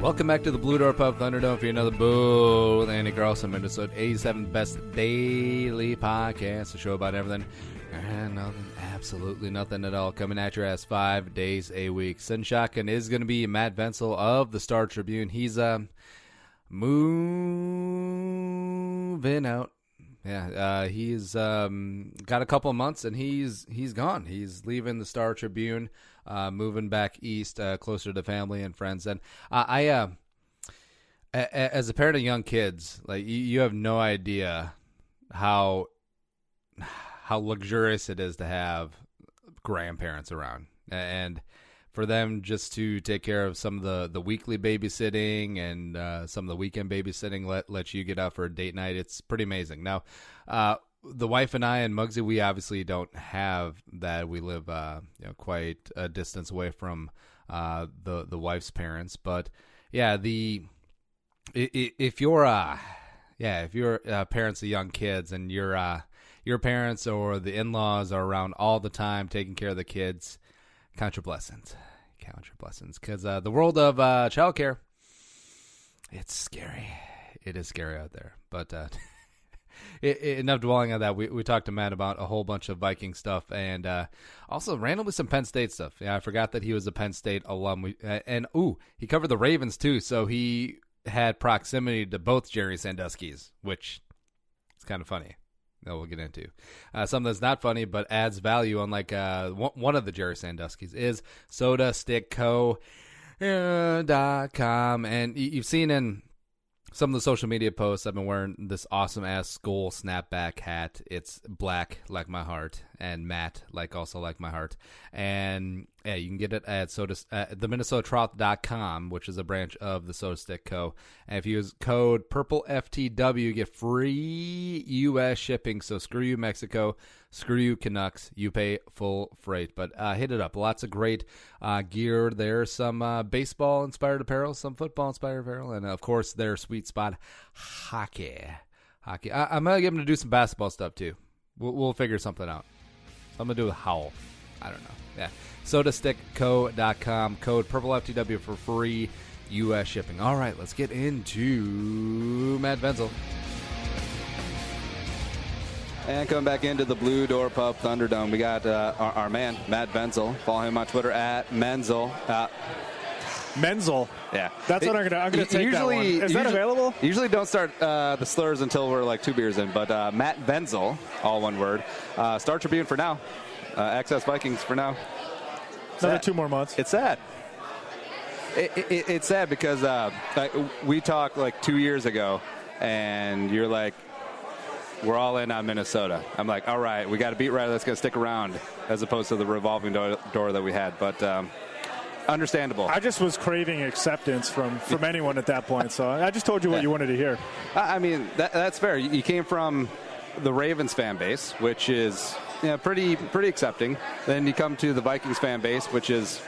Welcome back to the Blue Door Pub Thunderdome for another Boo with Andy Carlson, Minnesota 87 Best Daily Podcast, a show about everything and nothing, absolutely nothing at all, coming at your ass 5 days a week. Sun Shotgun is going to be Matt Vensel of the Star Tribune. He's moving out. Yeah, he's got a couple of months and he's gone. He's leaving the Star Tribune, moving back east, closer to family and friends. And I as a parent of young kids, like you have no idea how luxurious it is to have grandparents around, and for them just to take care of some of the weekly babysitting and some of the weekend babysitting, let you get out for a date night. It's pretty amazing. Now, the wife and I and Muggsy, we obviously don't have that. We live quite a distance away from the wife's parents. But yeah, if you're parents of young kids and your parents or the in-laws are around all the time taking care of the kids, count your blessings. Because the world of childcare, it's scary. It is scary out there. But enough dwelling on that. We talked to Matt about a whole bunch of Viking stuff and also randomly some Penn State stuff. Yeah, I forgot that he was a Penn State alum. He covered the Ravens too, so he had proximity to both Jerry Sandusky's, which is kind of funny. That we'll get into. Something that's not funny but adds value, unlike one of the Jerry Sandusky's, is SodaStickCo.com. And you've seen in some of the social media posts, I've been wearing this awesome-ass skull snapback hat. It's black like my heart and matte also like my heart. And yeah, you can get it at the MinnesotaTrout.com, which is a branch of the Soda Stick Co. And if you use code PURPLEFTW, you get free U.S. shipping. So screw you, Mexico. Screw you, Canucks. You pay full freight. But hit it up. Lots of great gear there. Some baseball-inspired apparel, some football-inspired apparel, and, of course, their sweet spot, hockey. I'm going to get them to do some basketball stuff, too. We'll figure something out. Something to do with Howl. I don't know. Yeah. SodaStickCo.com. Code PurpleFTW for free U.S. shipping. All right, let's get into Matt Vensel. And coming back into the Blue Door Pub Thunderdome, we got our man, Matt Vensel. Follow him on Twitter at Menzel. Menzel. Yeah. That's what I'm going to take that one. Is that available? Usually don't start the slurs until we're like 2 beers in, but Matt Vensel, all one word. Star Tribune for now. Access Vikings for now. Another 2 more months. It's sad. It's sad because we talked like 2 years ago, and you're like, we're all in on Minnesota. I'm like, all right, we got to beat Riley. Let's go stick around, as opposed to the revolving door that we had. But understandable. I just was craving acceptance from anyone at that point, so I just told you what you wanted to hear. I mean, that's fair. You came from the Ravens fan base, which is pretty accepting. Then you come to the Vikings fan base, which is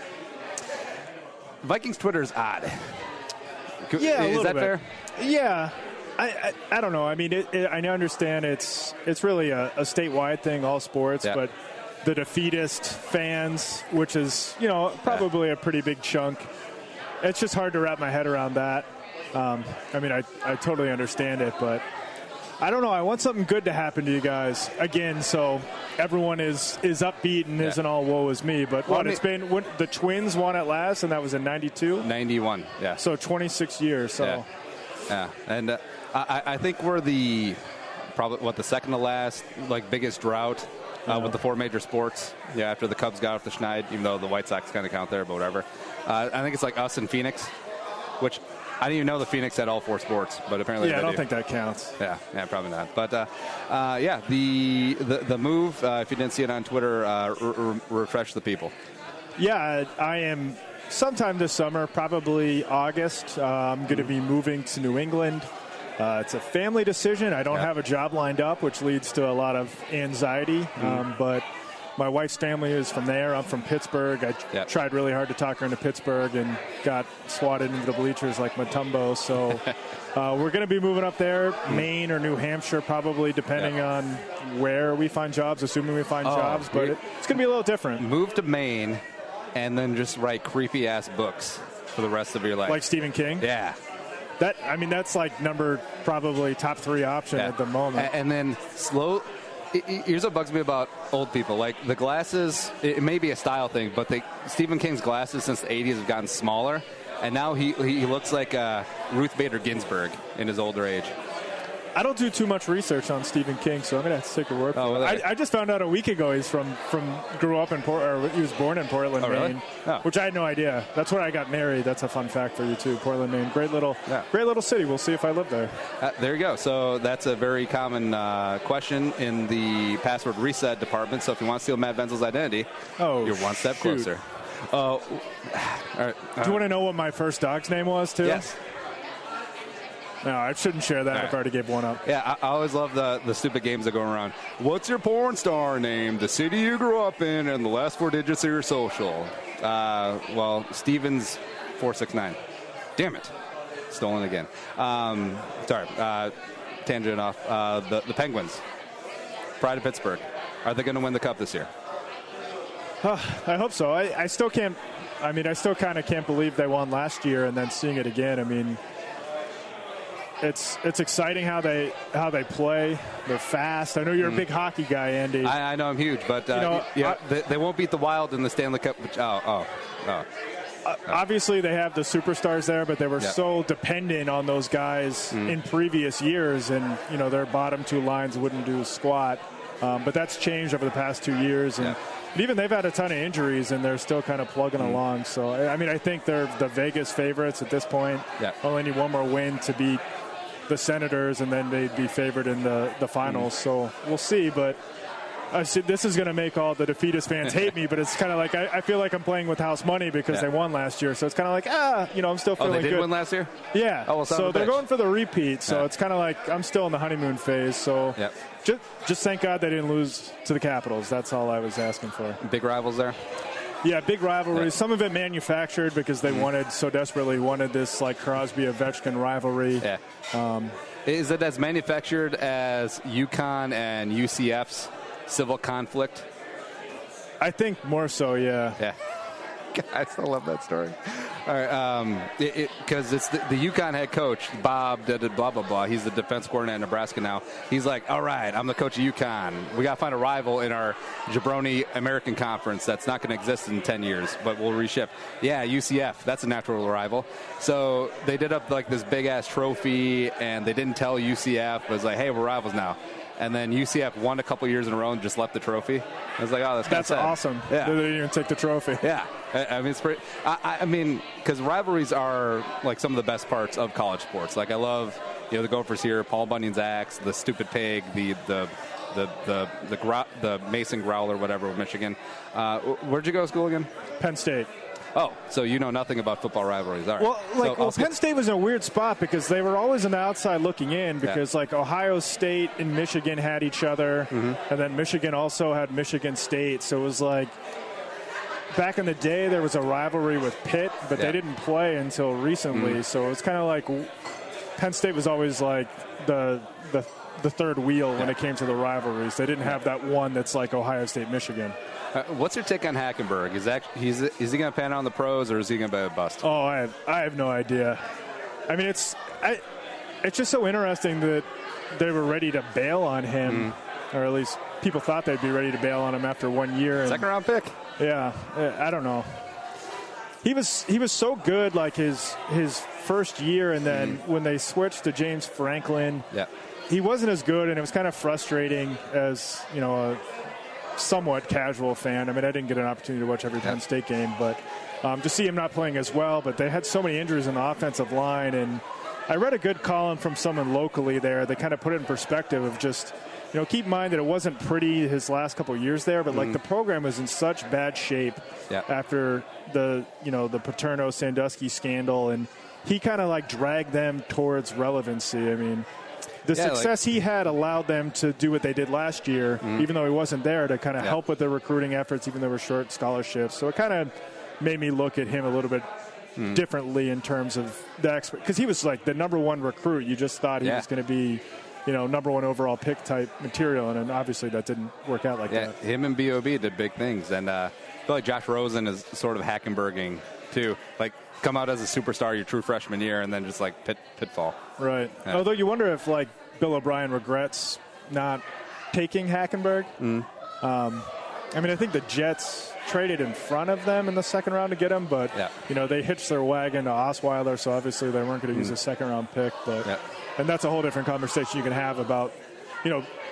Vikings Twitter is odd. Yeah, is that bit. fair? Yeah. I don't know. I mean, I understand it's really a statewide thing, all sports, but the defeatist fans, which is, probably a pretty big chunk, it's just hard to wrap my head around that. I mean, I totally understand it, but I don't know. I want something good to happen to you guys again, so everyone is upbeat and isn't all woe is me. But it's been when the Twins won at last, and that was in 92? 91, yeah. So 26 years. So. Yeah. And I think we're the second to last biggest drought with the 4 major sports. Yeah, after the Cubs got off the schneid, even though the White Sox kind of count there, but whatever. I think it's like us and Phoenix, which I didn't even know the Phoenix had all 4 sports, but apparently I don't think that counts. Yeah, probably not. But the move. If you didn't see it on Twitter, refresh the people. Yeah, I am. Sometime this summer, probably August, I'm going to be moving to New England. It's a family decision. I don't have a job lined up, which leads to a lot of anxiety. But my wife's family is from there. I'm from Pittsburgh. I tried really hard to talk her into Pittsburgh and got swatted into the bleachers like Matumbo. So we're going to be moving up there, Maine or New Hampshire, probably, depending on where we find jobs, assuming we find jobs. But it's going to be a little different. Move to Maine and then just write creepy-ass books. for the rest of your life. Like Stephen King? Yeah. That's like probably top 3 option at the moment. And then here's what bugs me about old people. Like the glasses, it may be a style thing, but Stephen King's glasses since the 80s have gotten smaller, and now he looks like Ruth Bader Ginsburg in his older age. I don't do too much research on Stephen King, so I'm going to have to take a word for it. I just found out a week ago he's grew up in he was born in Portland, Maine, which I had no idea. That's where I got married. That's a fun fact for you too. Portland, Maine, great little city. We'll see if I live there. There you go. So that's a very common question in the password reset department. So if you want to steal Matt Vensel's identity, you're one step closer. All right. Do you want to know what my first dog's name was too? Yes. No, I shouldn't share that. I've already gave one up. Yeah, I always love the stupid games that go around. What's your porn star name, the city you grew up in, and the last 4 digits of your social? Well, Stevens 469. Damn it. Stolen again. Sorry. Tangent off. The Penguins. Pride of Pittsburgh. Are they going to win the Cup this year? I hope so. I still can't. I still kind of can't believe they won last year and then seeing it again. It's exciting how they play. They're fast. I know you're a big hockey guy, Andy. I know I'm huge, but they won't beat the Wild in the Stanley Cup. Obviously, they have the superstars there, but they were so dependent on those guys in previous years, and their bottom 2 lines wouldn't do squat. But that's changed over the past 2 years, and even they've had a ton of injuries, and they're still kind of plugging along. So I think they're the Vegas favorites at this point. Only need one more win to beat the Senators, and then they'd be favored in the finals. So we'll see. But this is going to make all the defeatist fans hate me, but it's kind of like I feel like I'm playing with house money because they won last year. So it's kind of like, I'm still feeling good. They did win last year? Yeah. Oh, well, so they're going for the repeat. So it's kind of like I'm still in the honeymoon phase. So just thank God they didn't lose to the Capitals. That's all I was asking for. Big rivals there? Yeah, big rivalries. Some of it manufactured because they so desperately wanted this like Crosby-Ovechkin rivalry. Yeah. Is it as manufactured as UConn and UCF's civil conflict? I think more so, yeah. Yeah. I still love that story. All right, because it's the UConn head coach, Bob, blah, blah, blah. He's the defense coordinator in Nebraska now. He's like, all right, I'm the coach of UConn. We got to find a rival in our jabroni American Conference that's not going to exist in 10 years, but we'll reshift. Yeah, UCF, that's a natural rival. So they did up like this big-ass trophy, and they didn't tell UCF. It was like, hey, we're rivals now. And then UCF won a couple years in a row and just left the trophy. I was like, oh, that's awesome. Yeah. They didn't even take the trophy. Yeah. It's pretty. Because rivalries are like some of the best parts of college sports. Like I love, the Gophers here, Paul Bunyan's axe, the stupid pig, the Mason Growler, whatever, with Michigan. Where'd you go to school again? Penn State. Oh, so you know nothing about football rivalries. All right. Well, Penn State was in a weird spot because they were always on the outside looking in because, Ohio State and Michigan had each other, and then Michigan also had Michigan State. So it was like back in the day there was a rivalry with Pitt, but they didn't play until recently. So it's kind of like Penn State was always like the third wheel when it came to the rivalries. They didn't have that one that's like Ohio State, Michigan. What's your take on Hackenberg? Is he going to pan out in the pros, or is he going to be a bust? Oh, I have no idea. It's just so interesting that they were ready to bail on him, or at least people thought they'd be ready to bail on him after 1 year. Second round pick. Yeah, I don't know. He was so good like his first year, and then when they switched to James Franklin, he wasn't as good, and it was kind of frustrating as a somewhat casual fan. I didn't get an opportunity to watch every Penn State game, but to see him not playing as well. But they had so many injuries in the offensive line, and I read a good column from someone locally there that kind of put it in perspective of just, keep in mind that it wasn't pretty his last couple of years there, but the program was in such bad shape after the Paterno-Sandusky scandal, and he kind of dragged them towards relevancy. The success he had allowed them to do what they did last year, even though he wasn't there, to kind of help with their recruiting efforts, even though they were short scholarships. So it kind of made me look at him a little bit differently in terms of because he was like the number one recruit. You just thought he was going to be, number one overall pick type material, and then obviously that didn't work out like that. Him and BOB did big things, and I feel like Josh Rosen is sort of Hackenberging too. Like come out as a superstar your true freshman year and then just like pitfall. Right. Yeah. Although you wonder if like Bill O'Brien regrets not taking Hackenberg. I mean, I think the Jets traded in front of them in the second round to get him, but they hitched their wagon to Osweiler, so obviously they weren't going to use a second round pick. But and that's a whole different conversation you can have about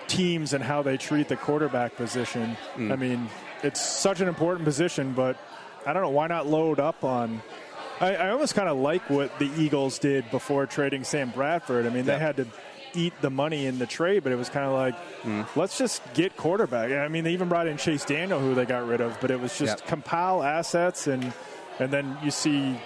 teams and how they treat the quarterback position. I mean, it's such an important position, but I don't know, why not load up on. I almost kind of like what the Eagles did before trading Sam Bradford. I mean, they had to eat the money in the trade, but it was kind of like, let's just get quarterback. I mean, they even brought in Chase Daniel, who they got rid of, but it was just compile assets, and then you see,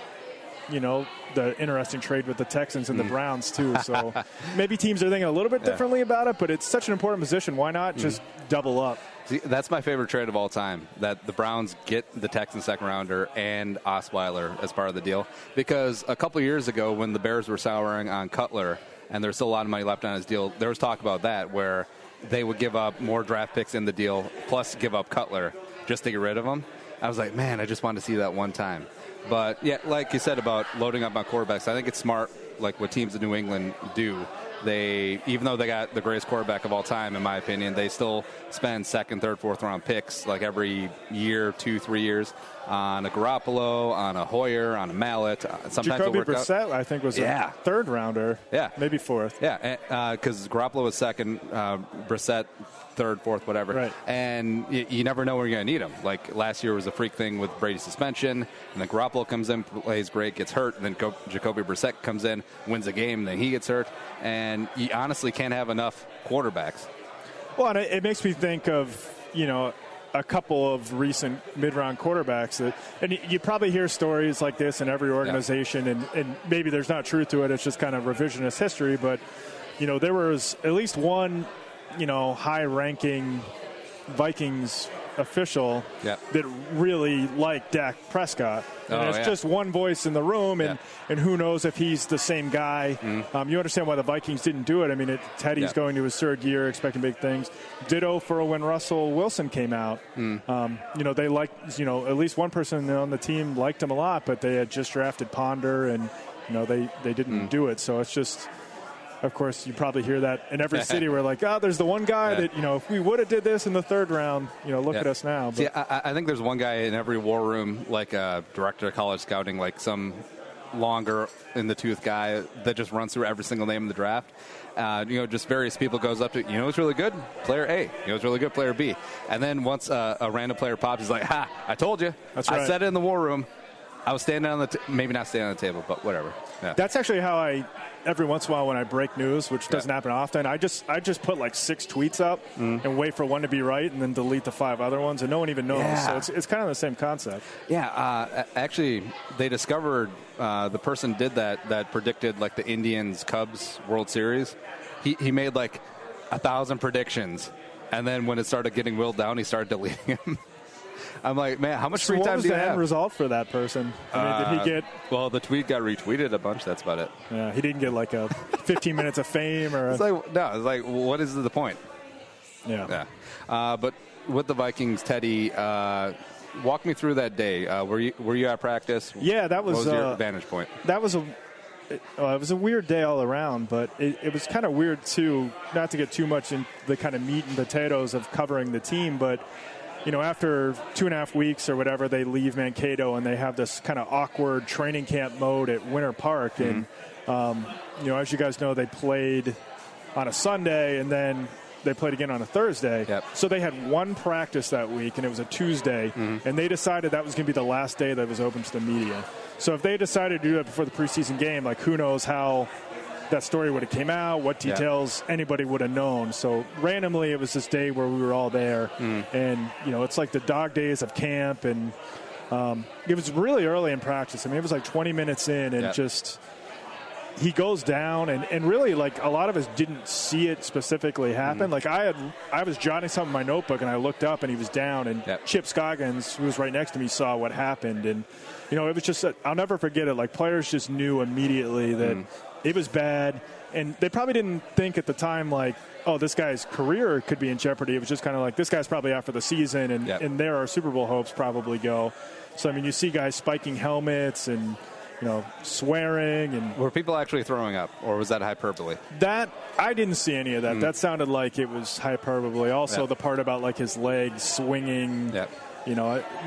the interesting trade with the Texans and the Browns too. So maybe teams are thinking a little bit differently about it, but it's such an important position. Why not just double up? See, that's my favorite trade of all time, that the Browns get the Texans second rounder and Osweiler as part of the deal. Because a couple years ago when the Bears were souring on Cutler, and there's still a lot of money left on his deal, there was talk about that where they would give up more draft picks in the deal plus give up Cutler just to get rid of him. I was like, man, I just wanted to see that one time. But, yeah, like you said about loading up on quarterbacks, I think it's smart, like what teams in New England do. They, even though they got the greatest quarterback of all time, in my opinion, they still spend second, third, fourth round picks like every year, 2-3 years on a Garoppolo, on a Hoyer, on a Mallet. Sometimes Jacoby it'll work Brissett, out. I think, was a third rounder. Yeah. Maybe fourth. Yeah, because Garoppolo was second, Brissett third, fourth, whatever. Right. And you never know when you're going to need him. Like last year was a freak thing with Brady's suspension, and then Garoppolo comes in, plays great, gets hurt, and then Jacoby Brissett comes in, wins a game, then he gets hurt. And you honestly can't have enough quarterbacks. Well, and it makes me think of, a couple of recent mid-round quarterbacks and you probably hear stories like this in every organization, and maybe there's not truth to it. It's just kind of revisionist history. But, there was at least one, high-ranking Vikings official that really liked Dak Prescott. And it's just one voice in the room, and who knows if he's the same guy. You understand why the Vikings didn't do it. I mean, Teddy's going to his third year, expecting big things. Ditto for when Russell Wilson came out. They liked, at least one person on the team liked him a lot, but they had just drafted Ponder, and, they didn't do it. So it's just... Of course, you probably hear that in every city where, like, there's the one guy that, if we would have did this in the third round, look at us now. But. See, I think there's one guy in every war room, like a director of college scouting, like some longer in the tooth guy that just runs through every single name in the draft. Just various people goes up to, who's really good? Player A. Who's really good? Player B. And then once a random player pops, he's like, I told you. That's right. I said it in the war room. I was standing on maybe not standing on the table, but whatever. Yeah. That's actually how every once in a while when I break news, which doesn't happen often, I just put like 6 tweets up and wait for one to be right and then delete the 5 other ones, and no one even knows. Yeah. So it's kind of the same concept. Yeah. Actually, they discovered the person did that predicted like the Indians-Cubs World Series. He made like 1,000 predictions, and then when it started getting whittled down, he started deleting them. I'm like, man, how much free time do you have? What was the end result for that person? I mean, did he get... Well, the tweet got retweeted a bunch. That's about it. Yeah, he didn't get like a 15 minutes of fame or... It's like, what is the point? Yeah. But with the Vikings, Teddy, walk me through that day. Were you at practice? Yeah, that was... What was your vantage point? That was it was a weird day all around, but it was kind of weird, too, not to get too much in the kind of meat and potatoes of covering the team, but... after 2.5 weeks or whatever, they leave Mankato and they have this kind of awkward training camp mode at Winter Park. And, as you guys know, they played on a Sunday and then they played again on a Thursday. Yep. So they had one practice that week, and it was a Tuesday. And they decided that was going to be the last day that was open to the media. So if they decided to do that before the preseason game, like who knows how that story would have came out, what details anybody would have known. So randomly it was this day where we were all there. And, it's like the dog days of camp. And it was really early in practice. I mean, it was like 20 minutes in and just he goes down. And really, like, a lot of us didn't see it specifically happen. Like, I was jotting something in my notebook, and I looked up, and he was down. And Chip Scoggins, who was right next to me, saw what happened. And, it was just I'll never forget it. Like, players just knew immediately that it was bad, and they probably didn't think at the time, like, oh, this guy's career could be in jeopardy. It was just kind of like, this guy's probably out for the season, and there our Super Bowl hopes probably go. So, I mean, you see guys spiking helmets and, swearing and. Were people actually throwing up, or was that hyperbole? That I didn't see any of that. That sounded like it was hyperbole. Also, the part about like his legs swinging. Yeah.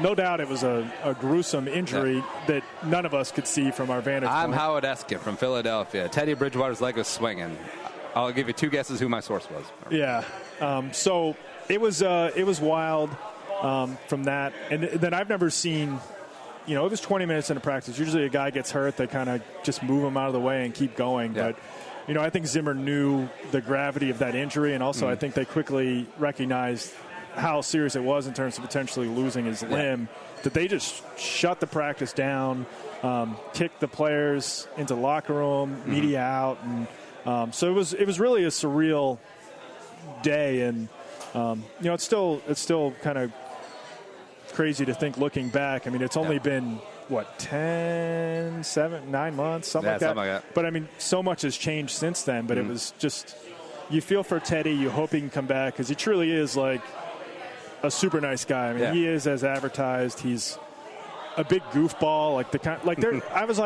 No doubt it was a gruesome injury that none of us could see from our vantage point. I'm Howard Eskin from Philadelphia. Teddy Bridgewater's leg was swinging. I'll give you 2 guesses who my source was. Yeah. So it was wild from that. And then I've never seen, it was 20 minutes into practice. Usually a guy gets hurt, they kind of just move him out of the way and keep going. Yeah. But, I think Zimmer knew the gravity of that injury, and also I think they quickly recognized how serious it was in terms of potentially losing his limb, that they just shut the practice down, kicked the players into the locker room, media out. And so it was really a surreal day. And, it's still kind of crazy to think looking back. I mean, it's only been, 9 months, something like that. But, I mean, so much has changed since then. But it was just, you feel for Teddy. You hope he can come back because he truly is like a super nice guy. I mean, he is as advertised. He's a big goofball. I was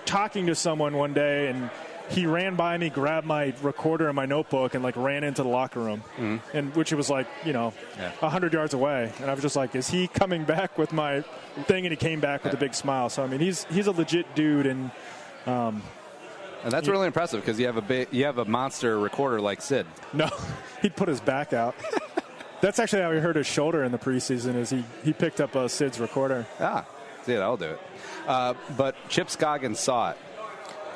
talking to someone one day, and he ran by me, grabbed my recorder and my notebook, and ran into the locker room, and which was 100 yards away. And I was just like, is he coming back with my thing? And he came back with a big smile. So I mean, he's a legit dude, and that's really impressive because you have a monster recorder like Sid. No, he'd put his back out. That's actually how he hurt his shoulder in the preseason. Is he picked up Sid's recorder? See, that'll do it. But Chip Scoggins saw it.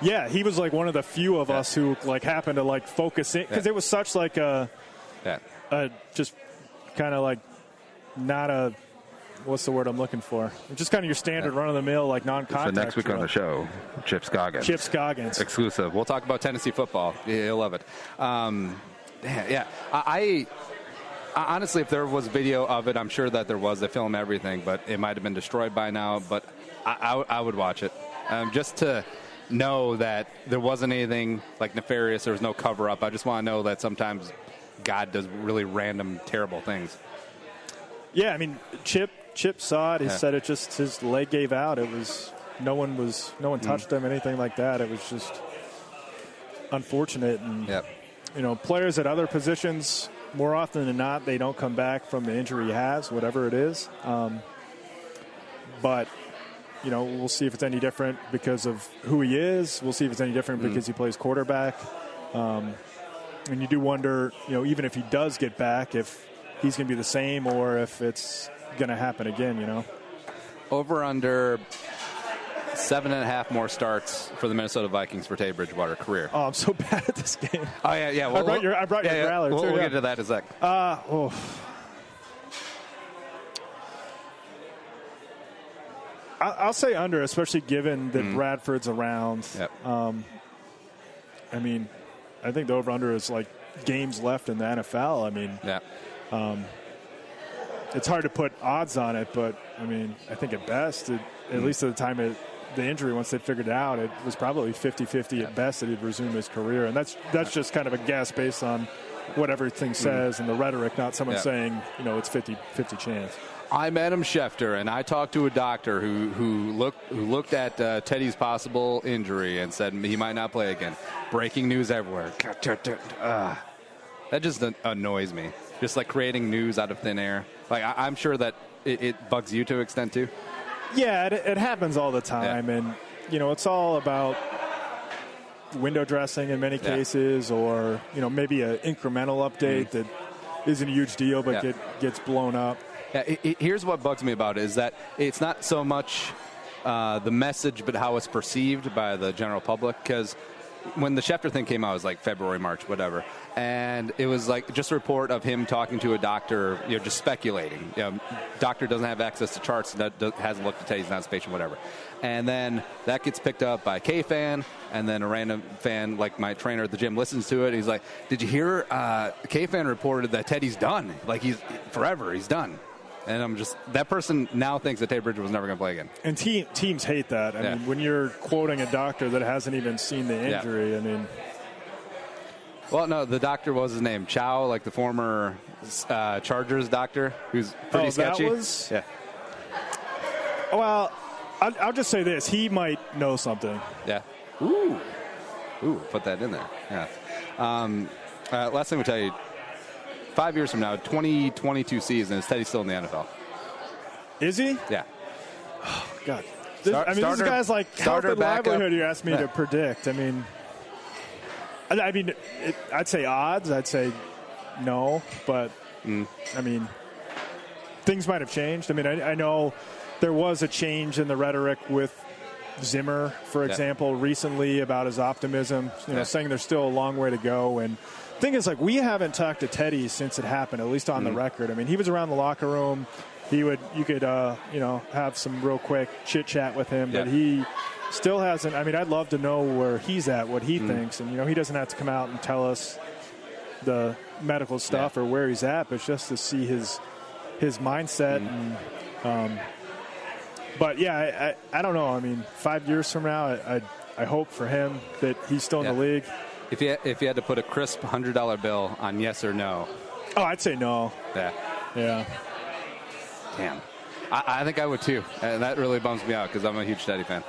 Yeah, he was one of the few of us who happened to focus in because it was such a just kind of not a, what's the word I'm looking for? Just kind of your standard run of the mill non-contact. So next week on the show, Chip Scoggins. Chip Scoggins. Exclusive. We'll talk about Tennessee football. Yeah, you'll love it. I honestly, if there was video of it, I'm sure that there was. They film everything, but it might have been destroyed by now. But I would watch it just to know that there wasn't anything nefarious. There was no cover-up. I just want to know that sometimes God does really random, terrible things. Yeah, I mean, Chip saw it. He said it just his leg gave out. It was no one touched him, anything like that. It was just unfortunate. And players at other positions, more often than not, they don't come back from the injury he has, whatever it is. But we'll see if it's any different because of who he is. We'll see if it's any different because he plays quarterback. And you do wonder, even if he does get back, if he's going to be the same or if it's going to happen again, Over under 7.5 more starts for the Minnesota Vikings for Teddy Bridgewater career. Oh, I'm so bad at this game. Oh, yeah. Well, I brought your growler, too. We'll get to that in a sec. I'll say under, especially given that Bradford's around. Yep. I mean, I think the over-under is games left in the NFL. I mean, it's hard to put odds on it, but, I mean, I think at best, at least at the time of the injury, once they figured it out, it was probably 50-50 at best that he'd resume his career. And that's just kind of a guess based on what everything says and the rhetoric, not someone saying, it's 50-50 chance. I'm Adam Schefter, and I talked to a doctor who looked at Teddy's possible injury and said he might not play again. Breaking news everywhere. That just annoys me. Just creating news out of thin air. I'm sure that it bugs you to an extent too. Yeah, it happens all the time, and it's all about window dressing in many cases, or maybe an incremental update that isn't a huge deal but gets blown up. Here's what bugs me about it is that it's not so much the message, but how it's perceived by the general public. Because when the Schefter thing came out, it was February, March, whatever. And it was just a report of him talking to a doctor, just speculating. Doctor doesn't have access to charts, and hasn't looked at Teddy's not patient, whatever. And then that gets picked up by a K-fan, and then a random fan, my trainer at the gym, listens to it. He's like, did you hear K-fan reported that Teddy's done? He's forever, he's done. And I'm just, that person now thinks that Teddy Bridgewater was never going to play again. And teams hate that. I mean, when you're quoting a doctor that hasn't even seen the injury, I mean. Well, no, the doctor, was his name? Chow, the former Chargers doctor, who's pretty sketchy. That was? Yeah. Well, I'll just say this: he might know something. Yeah. Ooh, put that in there. Yeah. Last thing we'll tell you: 5 years from now, 2022 season, is Teddy still in the NFL? Is he? Yeah. Oh, God. This is guy's like health and livelihood. You asked me to predict. I mean, I'd say odds. I'd say no, but I mean, things might have changed. I mean, I know there was a change in the rhetoric with Zimmer, for example, recently about his optimism. Saying there's still a long way to go. And the thing is, like, we haven't talked to Teddy since it happened, at least on the record. I mean, he was around the locker room. You could have some real quick chit chat with him, but he still hasn't. I mean, I'd love to know where he's at, what he thinks, and he doesn't have to come out and tell us the medical stuff or where he's at, but just to see his mindset. And, but yeah, I don't know. I mean, 5 years from now, I hope for him that he's still in the league. If you had to put a crisp $100 bill on yes or no, I'd say no. Yeah. Damn. I think I would too, and that really bums me out because I'm a huge Teddy fan.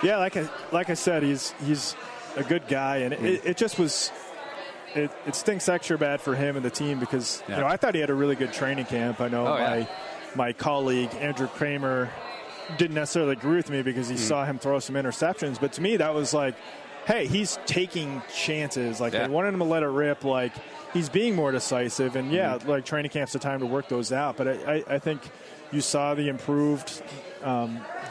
Yeah, like I said, he's a good guy, and it just was. It stinks extra bad for him and the team because I thought he had a really good training camp. I know my colleague Andrew Kramer didn't necessarily agree with me because he saw him throw some interceptions, but to me that was like, hey, he's taking chances. Like they wanted him to let it rip. Like he's being more decisive, and like training camp's the time to work those out. But I think you saw the improved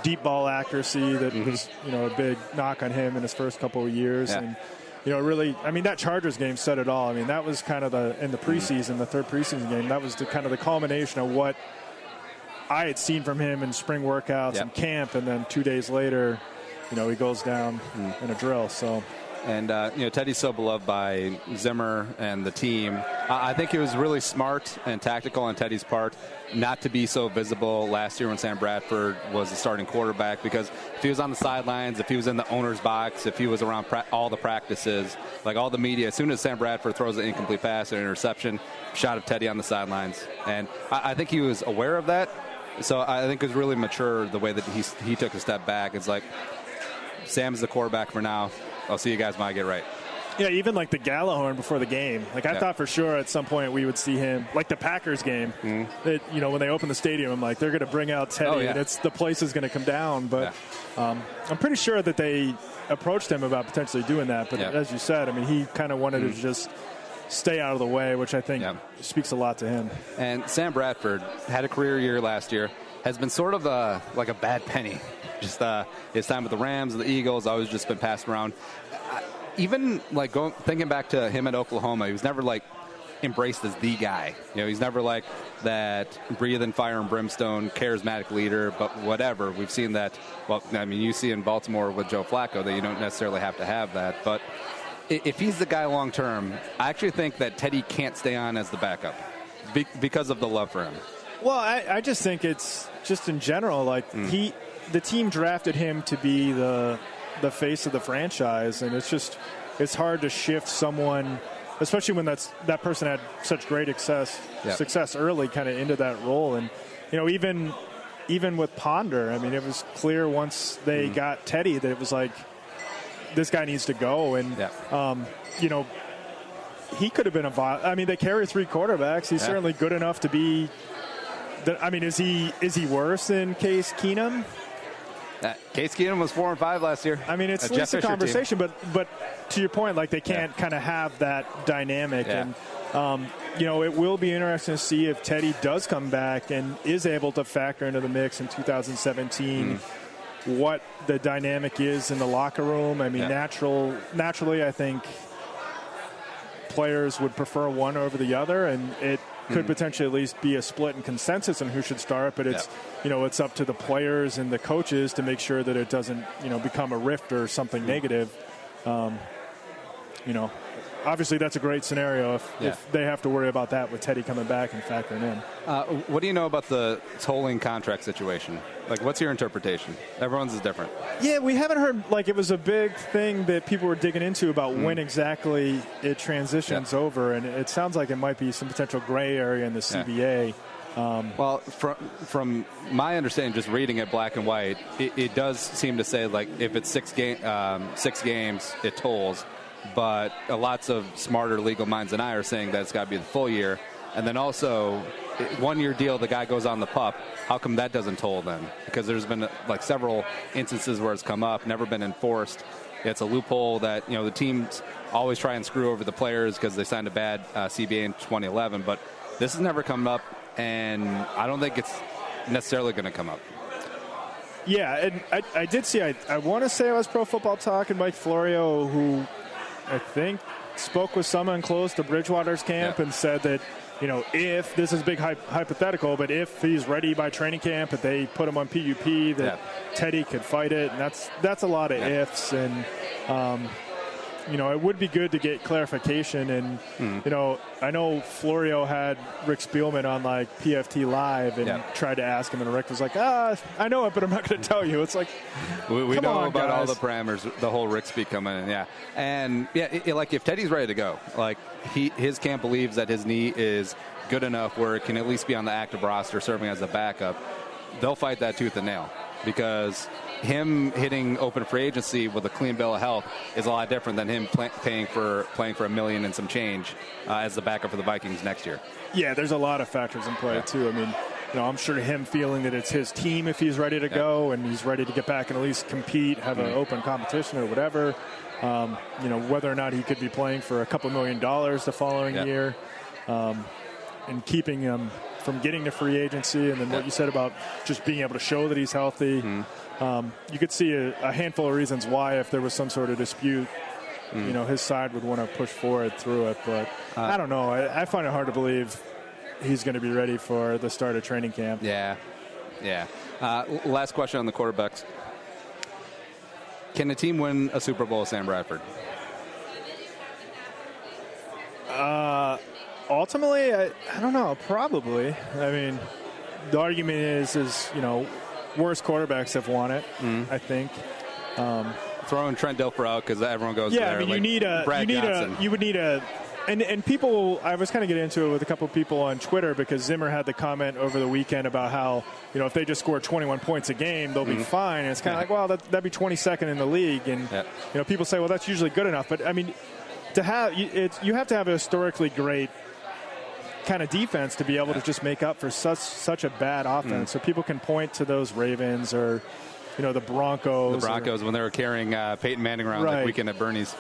deep ball accuracy that was a big knock on him in his first couple of years, and really, I mean, that Chargers game said it all. I mean, that was kind of in the preseason, the third preseason game. That was kind of the culmination of what I had seen from him in spring workouts and camp, and then 2 days later, he goes down in a drill. So. And, Teddy's so beloved by Zimmer and the team. I think it was really smart and tactical on Teddy's part not to be so visible last year when Sam Bradford was the starting quarterback, because if he was on the sidelines, if he was in the owner's box, if he was around all the practices, like all the media, as soon as Sam Bradford throws an incomplete pass or an interception, shot of Teddy on the sidelines. And I think he was aware of that. So I think it was really mature the way that he took a step back. It's like, Sam's the quarterback for now. I'll see you guys when I get right. Yeah, even like the Gallahorn before the game. Like I thought for sure at some point we would see him, like the Packers game. That, when they open the stadium, I'm like, they're going to bring out Teddy, and the place is going to come down. But I'm pretty sure that they approached him about potentially doing that. But as you said, I mean, he kind of wanted to just stay out of the way, which I think speaks a lot to him. And Sam Bradford had a career year last year, has been sort of like a bad penny. Just his time with the Rams, the Eagles, always just been passed around. Even like thinking back to him at Oklahoma, he was never like embraced as the guy. He's never like that breathing fire and brimstone, charismatic leader. But whatever, we've seen that. Well, I mean, you see in Baltimore with Joe Flacco that you don't necessarily have to have that. But if he's the guy long term, I actually think that Teddy can't stay on as the backup because of the love for him. Well, I just think it's just in general, like the team drafted him to be the face of the franchise, and it's hard to shift someone, especially when that person had such great success early, kind of into that role. And even with Ponder, I mean, it was clear once they got Teddy that it was like, this guy needs to go. And he could have been I mean, they carry three quarterbacks. He's certainly good enough to be. I mean, is he worse than Case Keenum? Case Keenum was 4-5 last year. I mean, it's at least a conversation, but to your point, like they can't kind of have that dynamic. And it will be interesting to see if Teddy does come back and is able to factor into the mix in 2017. What the dynamic is in the locker room. I mean, naturally, I think players would prefer one over the other, and it could potentially at least be a split in consensus on who should start, but it's it's up to the players and the coaches to make sure that it doesn't become a rift or something negative. Obviously that's a great scenario if they have to worry about that with Teddy coming back and factoring in. What do you know about the tolling contract situation? Like, what's your interpretation? Everyone's is different. Yeah, we haven't heard, like, it was a big thing that people were digging into about when exactly it transitions over, and it sounds like it might be some potential gray area in the CBA. Well, from my understanding, just reading it black and white, it does seem to say like if it's 6 games, it tolls. But lots of smarter legal minds than I are saying that it's got to be the full year. And then also, 1-year deal, the guy goes on the PUP. How come that doesn't toll then? Because there's been like several instances where it's come up, never been enforced. It's a loophole that the teams always try and screw over the players because they signed a bad CBA in 2011. But this has never come up, and I don't think it's necessarily going to come up. Yeah, and I did see. I want to say I was Pro Football Talk and Mike Florio, who I think spoke with someone close to Bridgewater's camp and said that, if this is a big hypothetical, but if he's ready by training camp, if they put him on PUP, that Teddy could fight it. And that's a lot of ifs. And, it would be good to get clarification. And, I know Florio had Rick Spielman on like PFT Live and tried to ask him, and Rick was like, I know it, but I'm not going to tell you. It's like, we know about guys. all the parameters, the whole Rick speak coming in. And like if Teddy's ready to go, like his camp believes that his knee is good enough where it can at least be on the active roster serving as a backup, they'll fight that tooth and nail, because him hitting open free agency with a clean bill of health is a lot different than him playing for $1 million and some change as the backup for the Vikings next year. Yeah, there's a lot of factors in play too. I mean, I'm sure him feeling that it's his team if he's ready to go and he's ready to get back and at least compete, have an open competition or whatever. Whether or not he could be playing for a couple $1 million the following year, and keeping him from getting to free agency, and then what you said about just being able to show that he's healthy. You could see a handful of reasons why, if there was some sort of dispute, his side would want to push forward through it. But I don't know. I find it hard to believe he's going to be ready for the start of training camp. Yeah. Last question on the quarterbacks. Can a team win a Super Bowl with Sam Bradford? Ultimately, I don't know. Probably. I mean, the argument is worst quarterbacks have won it. I think. Throwing Trent Dilfer out because everyone goes there. I mean, like you would need a. And people, I was kind of getting into it with a couple of people on Twitter, because Zimmer had the comment over the weekend about how, if they just score 21 points a game, they'll be fine. And it's kind of like, well, that'd be 22nd in the league. And, people say, well, that's usually good enough. But, I mean, you have to have a historically great kind of defense to be able to just make up for such a bad offense. So people can point to those Ravens or, the Broncos. When they were carrying Peyton Manning around that weekend at Bernie's.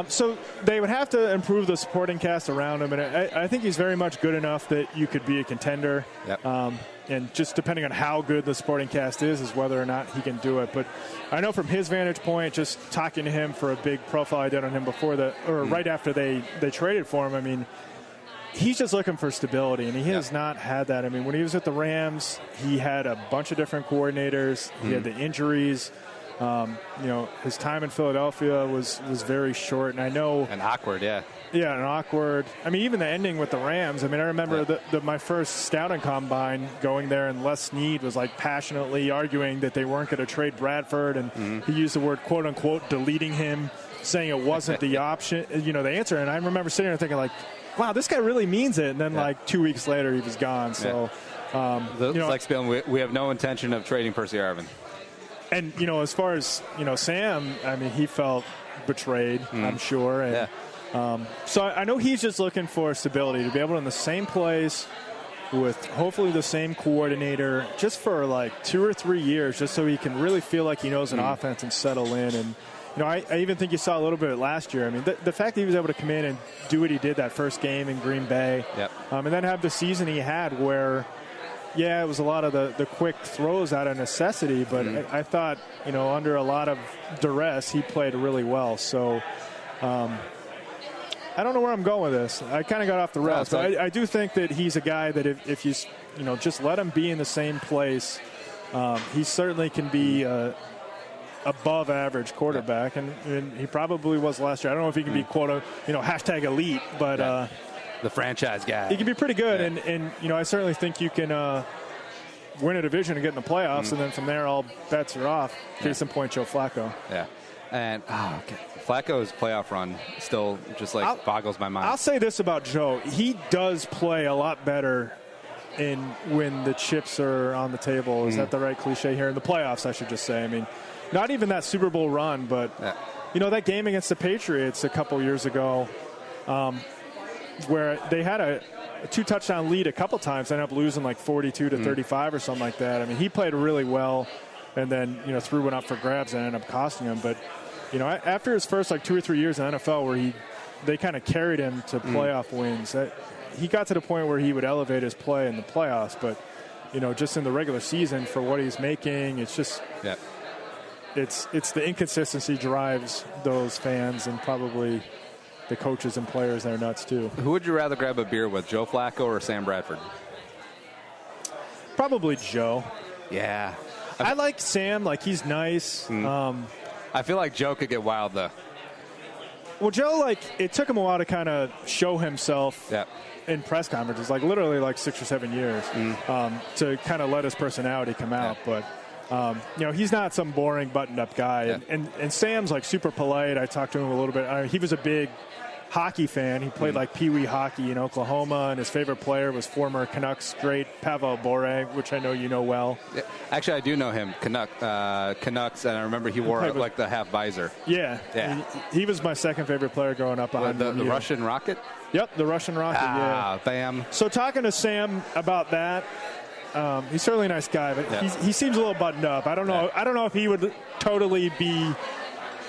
So they would have to improve the supporting cast around him, and I think he's very much good enough that you could be a contender. And just depending on how good the supporting cast is whether or not he can do it. But I know from his vantage point, just talking to him for a big profile I did on him before right after they traded for him, I mean, he's just looking for stability, and he has not had that. I mean, when he was at the Rams, he had a bunch of different coordinators. He had the injuries. His time in Philadelphia was very short, and I know... And awkward, Yeah, and awkward. I mean, even the ending with the Rams. I mean, I remember my first scouting combine going there, and Les Snead was like passionately arguing that they weren't going to trade Bradford, and he used the word "quote-unquote" deleting him, saying it wasn't the option, the answer. And I remember sitting there thinking like, wow, this guy really means it. And then like 2 weeks later, he was gone. So, like Spielman, we have no intention of trading Percy Harvin. And, as far as, Sam, I mean, he felt betrayed, I'm sure. And, so I know he's just looking for stability, to be able to in the same place with hopefully the same coordinator just for like 2 or 3 years, just so he can really feel like he knows an offense and settle in. And, I even think you saw a little bit last year. I mean, the fact that he was able to come in and do what he did that first game in Green Bay, and then have the season he had where, it was a lot of the quick throws out of necessity, but I thought, under a lot of duress, he played really well. So I don't know where I'm going with this. I kind of got off the rails, but I do think that he's a guy that if you just let him be in the same place, he certainly can be above average quarterback, and he probably was last year. I don't know if he can be quote hashtag elite, but the franchise guy, he can be pretty good. And I certainly think you can win a division and get in the playoffs, and then from there all bets are off. Case in point, Joe Flacco. And Flacco's playoff run still just boggles my mind. I'll say this about Joe: he does play a lot better in when the chips are on the table. Is that the right cliche here? In the playoffs, I should just say. I mean, not even that Super Bowl run, but, that game against the Patriots a couple years ago where they had a 2-touchdown lead a couple times, ended up losing like 42-35 or something like that. I mean, he played really well and then, threw one up for grabs and ended up costing him. But, after his first like 2 or 3 years in the NFL where they kind of carried him to playoff wins, he got to the point where he would elevate his play in the playoffs. But, just in the regular season for what he's making, it's just it's the inconsistency drives those fans and probably the coaches and players that are nuts too. Who would you rather grab a beer with, Joe Flacco or Sam Bradford? Probably Joe. Yeah. I like Sam. Like, he's nice. I feel like Joe could get wild, though. Well, Joe, it took him a while to kind of show himself in press conferences, literally 6 or 7 years, to kind of let his personality come out. But, he's not some boring buttoned-up guy. Yeah. And Sam's, super polite. I talked to him a little bit. He was a big hockey fan. He played Pee-wee hockey in Oklahoma, and his favorite player was former Canucks great Pavel Bure, which I know you know well. Yeah. Actually, I do know him, Canucks, and I remember he wore the half visor. Yeah. He was my second favorite player growing up. The Russian Rocket? Yep, the Russian Rocket, bam. So talking to Sam about that, he's certainly a nice guy, but he seems a little buttoned up. I don't know. I don't know if he would totally be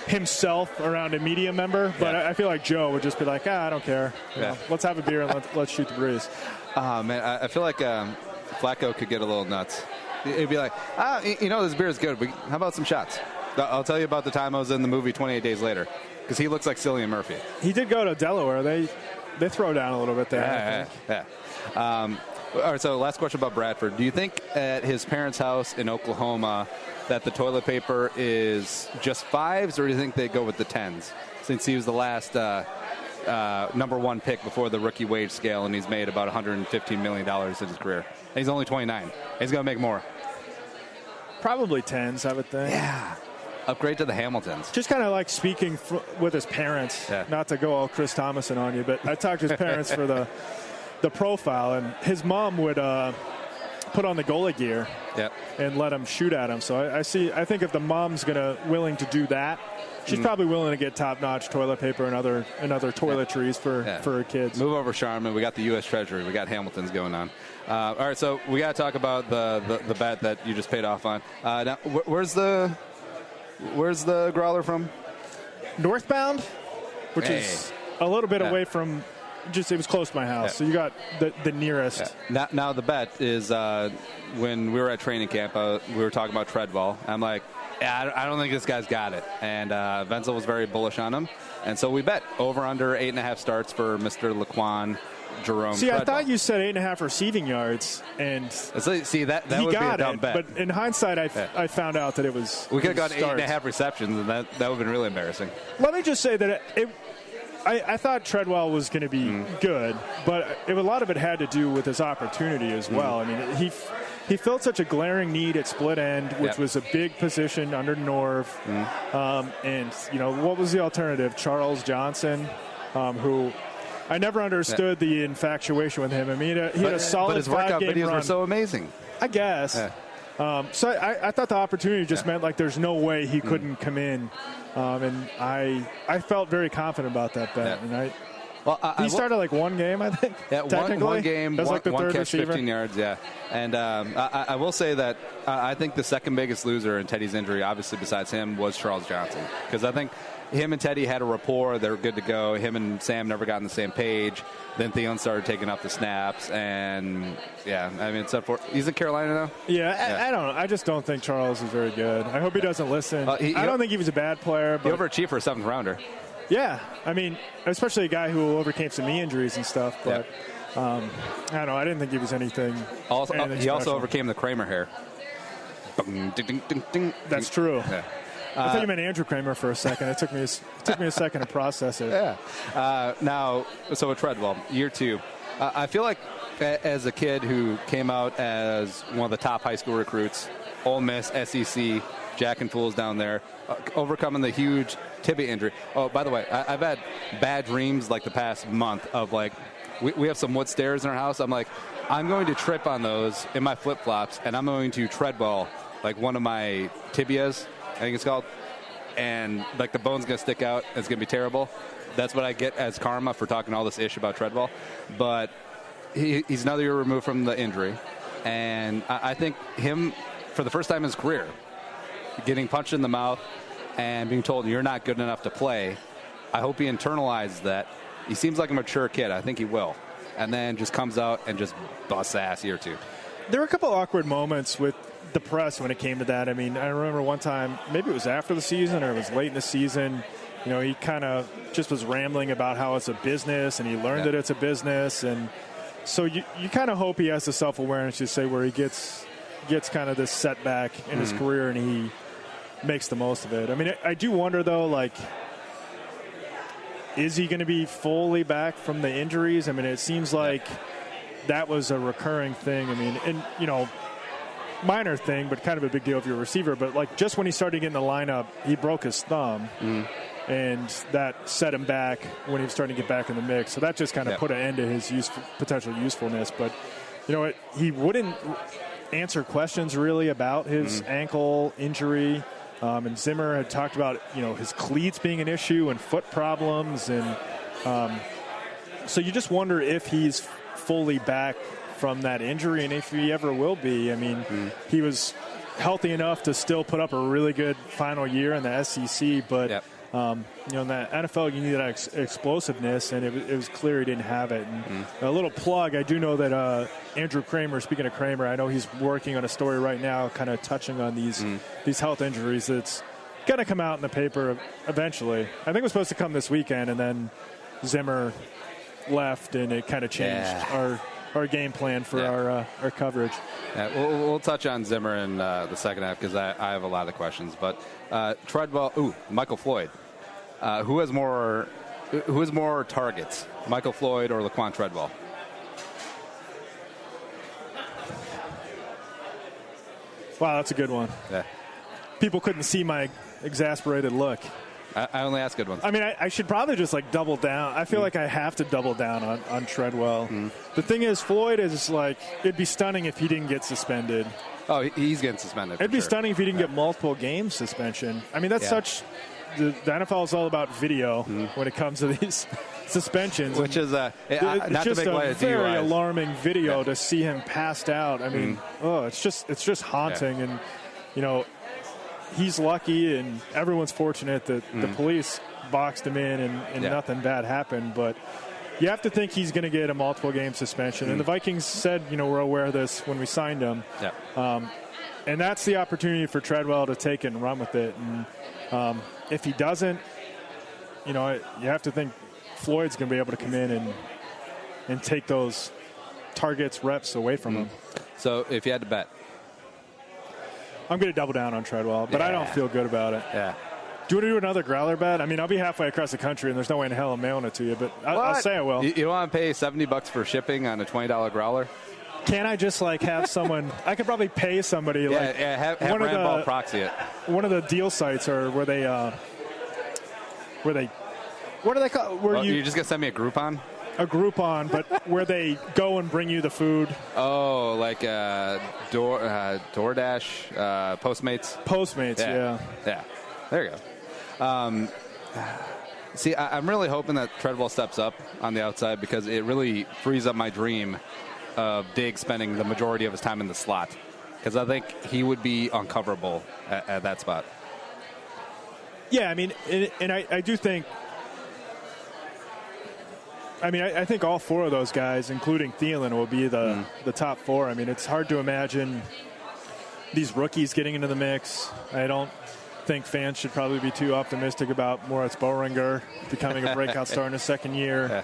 himself around a media member, but I feel like Joe would just be like, I don't care. Let's have a beer and let's shoot the breeze. Man, I feel like Flacco could get a little nuts. He'd be like, this beer is good, but how about some shots? I'll tell you about the time I was in the movie 28 Days Later, because he looks like Cillian Murphy. He did go to Delaware. They throw down a little bit there. All right, so last question about Bradford. Do you think at his parents' house in Oklahoma that the toilet paper is just 5s, or do you think they go with the 10s? Since he was the last number 1 pick before the rookie wage scale, and he's made about $115 million in his career. And he's only 29. He's going to make more. Probably 10s, I would think. Yeah. Upgrade to the Hamiltons. Just kind of speaking with his parents, not to go all Chris Thomason on you, but I talked to his parents for the profile, and his mom would put on the goalie gear and let him shoot at him. So I think if the mom's willing to do that, she's probably willing to get top-notch toilet paper and other toiletries for her kids. Move over, Charmin. We got the U.S. Treasury. We got Hamilton's going on. All right, so we got to talk about the bet that you just paid off on. Now, where's the growler from? Northbound, which is a little bit away from. It was close to my house, so you got the nearest. Now the bet is when we were at training camp, we were talking about Treadwell. I'm like, I don't think this guy's got it. And Vensel was very bullish on him. And so we bet over under 8.5 starts for Mr. Laquan Jerome Treadwell. I thought you said 8.5 receiving yards. And see, that would be a dumb bet. But in hindsight, I found out that it was. We could have gone 8.5 receptions, and that would have been really embarrassing. Let me just say that I thought Treadwell was going to be good, but a lot of it had to do with his opportunity as well. I mean, he filled such a glaring need at split end, which was a big position under Norv. And, what was the alternative? Charles Johnson, who I never understood the infatuation with him. I mean, he had a solid 5-game run. But his workout videos were so amazing. I guess. So I thought the opportunity just meant there's no way he couldn't come in. And I felt very confident about that bet. And he started one game, I think. Yeah, one game, one catch, receiver. 15 yards. Yeah, and I will say that I think the second biggest loser in Teddy's injury, obviously besides him, was Charles Johnson, because I think him and Teddy had a rapport. They were good to go. Him and Sam never got on the same page. Then Theon started taking up the snaps, and he's in Carolina now. Yeah, I don't know. I just don't think Charles is very good. I hope he doesn't listen. I don't think he was a bad player. But he overachieved for a 7th rounder. Yeah, I mean, especially a guy who overcame some knee injuries and stuff. But I don't know. I didn't think he was anything. He also overcame the Kramer hair. That's true. Yeah. I thought you meant Andrew Kramer for a second. It took me a second to process it. Yeah. Now, so with Treadwell, year 2, I feel like as a kid who came out as one of the top high school recruits, Ole Miss, SEC, Jack and Fools down there, overcoming the huge tibia injury. Oh, by the way, I've had bad dreams the past month of we have some wood stairs in our house. I'm like, I'm going to trip on those in my flip-flops, and I'm going to treadwell, like one of my tibias, I think it's called, and like the bone's going to stick out. It's going to be terrible. That's what I get as karma for talking all this ish about treadwell. But he's another year removed from the injury, and I think him, for the first time in his career, getting punched in the mouth and being told you're not good enough to play, I hope he internalizes that. He seems like a mature kid. I think he will. And then just comes out and just busts ass year two. There were a couple awkward moments with the press when it came to that. I mean, I remember one time, maybe it was after the season or it was late in the season, you know, he kind of just was rambling about how it's a business and he learned that it's a business. And so you kind of hope he has the self-awareness to say where he gets kind of this setback in his career and he makes the most of it. I mean, I do wonder, though, like, is he going to be fully back from the injuries? I mean, it seems like that was a recurring thing. I mean, and, you know, minor thing, but kind of a big deal if you're a receiver. But, like, just when he started getting the lineup, he broke his thumb, and that set him back when he was starting to get back in the mix. So that just kind of put an end to his potential usefulness. But, you know, he wouldn't answer questions really about his ankle injury. And Zimmer had talked about, you know, his cleats being an issue and foot problems. And so you just wonder if he's fully back from that injury and if he ever will be. I mean, he was healthy enough to still put up a really good final year in the SEC, but, you know, in the NFL, you need that explosiveness, and it was clear he didn't have it. And a little plug, I do know that Andrew Kramer, speaking of Kramer, I know he's working on a story right now kind of touching on these health injuries. It's going to come out in the paper eventually. I think it was supposed to come this weekend, and then Zimmer left, and it kind of changed our game plan for our coverage. We'll touch on Zimmer in the second half because I have a lot of questions. But Treadwell, Michael Floyd. Who has more targets, Michael Floyd or Laquan Treadwell? Wow, that's a good one. Yeah. People couldn't see my exasperated look. I only ask good ones. I mean, I should probably just, like, double down. I feel like I have to double down on Treadwell. The thing is, Floyd is, like, it'd be stunning if he didn't get suspended. Oh, he's getting suspended. It'd be stunning if he didn't get multiple game suspension. I mean, that's such – the NFL is all about video when it comes to these suspensions. Which is not just to make light a of very DUIs. Alarming video to see him passed out. I mean, it's just haunting. And, you know, he's lucky and everyone's fortunate that the police boxed him in and nothing bad happened. But you have to think he's going to get a multiple game suspension. And the Vikings said, you know, we're aware of this when we signed him. And that's the opportunity for Treadwell to take it and run with it. And if he doesn't, you know, you have to think Floyd's going to be able to come in and take those targets, reps away from him. So if you had to bet. I'm going to double down on Treadwell, but I don't feel good about it. Yeah. Do you want to do another growler bet? I mean, I'll be halfway across the country, and there's no way in hell I'm mailing it to you, but I'll say I will. You don't want to pay $70 for shipping on a $20 growler? Can't I just, like, have someone – I could probably pay somebody. Have Randball proxy it. One of the deal sites are where they what do they call – you're just going to send me a Groupon? A Groupon, but where they go and bring you the food. Oh, like DoorDash, Postmates? Postmates, yeah. There you go. See, I'm really hoping that Treadwell steps up on the outside because it really frees up my dream of Diggs spending the majority of his time in the slot, because I think he would be uncoverable at that spot. Yeah, I mean, and I do think, I think all four of those guys, including Thielen, will be the top four. I mean, it's hard to imagine these rookies getting into the mix. I don't think fans should probably be too optimistic about Moritz Boehringer becoming a breakout star in his second year.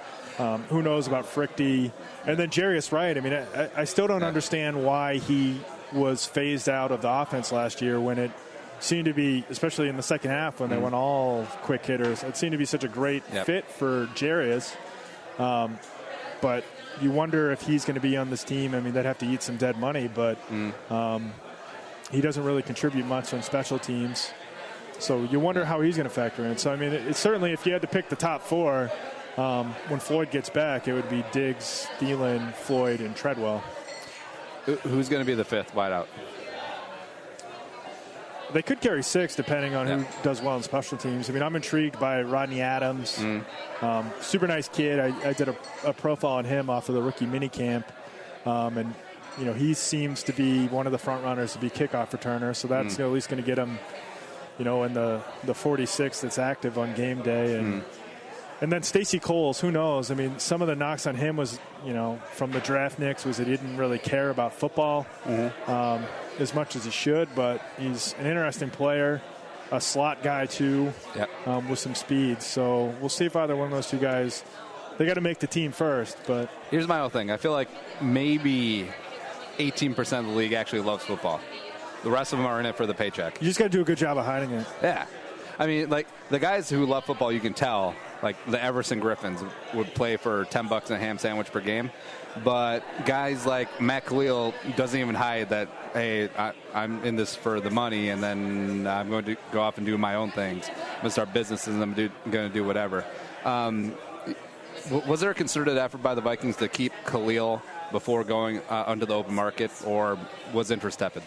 Who knows about Frichte? And then Jarius Wright. I mean, I still don't understand why he was phased out of the offense last year when it seemed to be, especially in the second half when they went all quick hitters, it seemed to be such a great fit for Jarius. But you wonder if he's going to be on this team. I mean, they'd have to eat some dead money, but he doesn't really contribute much on special teams. So you wonder how he's going to factor in. So, I mean, it's certainly if you had to pick the top four, when Floyd gets back, it would be Diggs, Thielen, Floyd, and Treadwell. Who's going to be the fifth wideout? They could carry 6 depending on who does well in special teams. I mean, I'm intrigued by Rodney Adams. Super nice kid. I did a profile on him off of the rookie minicamp. And, he seems to be one of the front runners to be kickoff returner. So that's at least going to get him, in the 46 that's active on game day. And then Stacey Coles, who knows? I mean, some of the knocks on him was, from the draft nicks was that he didn't really care about football as much as he should. But he's an interesting player, a slot guy too, with some speed. So we'll see if either one of those two guys, they got to make the team first. But here's my whole thing. I feel like maybe 18% of the league actually loves football. The rest of them are in it for the paycheck. You just got to do a good job of hiding it. Yeah. I mean, like, the guys who love football, you can tell, like the Everson Griffins would play for $10 and a ham sandwich per game. But guys like Matt Khalil doesn't even hide that, hey, I'm in this for the money, and then I'm going to go off and do my own things. I'm going to start businesses, and I'm going to do whatever. Was there a concerted effort by the Vikings to keep Khalil before going onto the open market, or was interest tepid?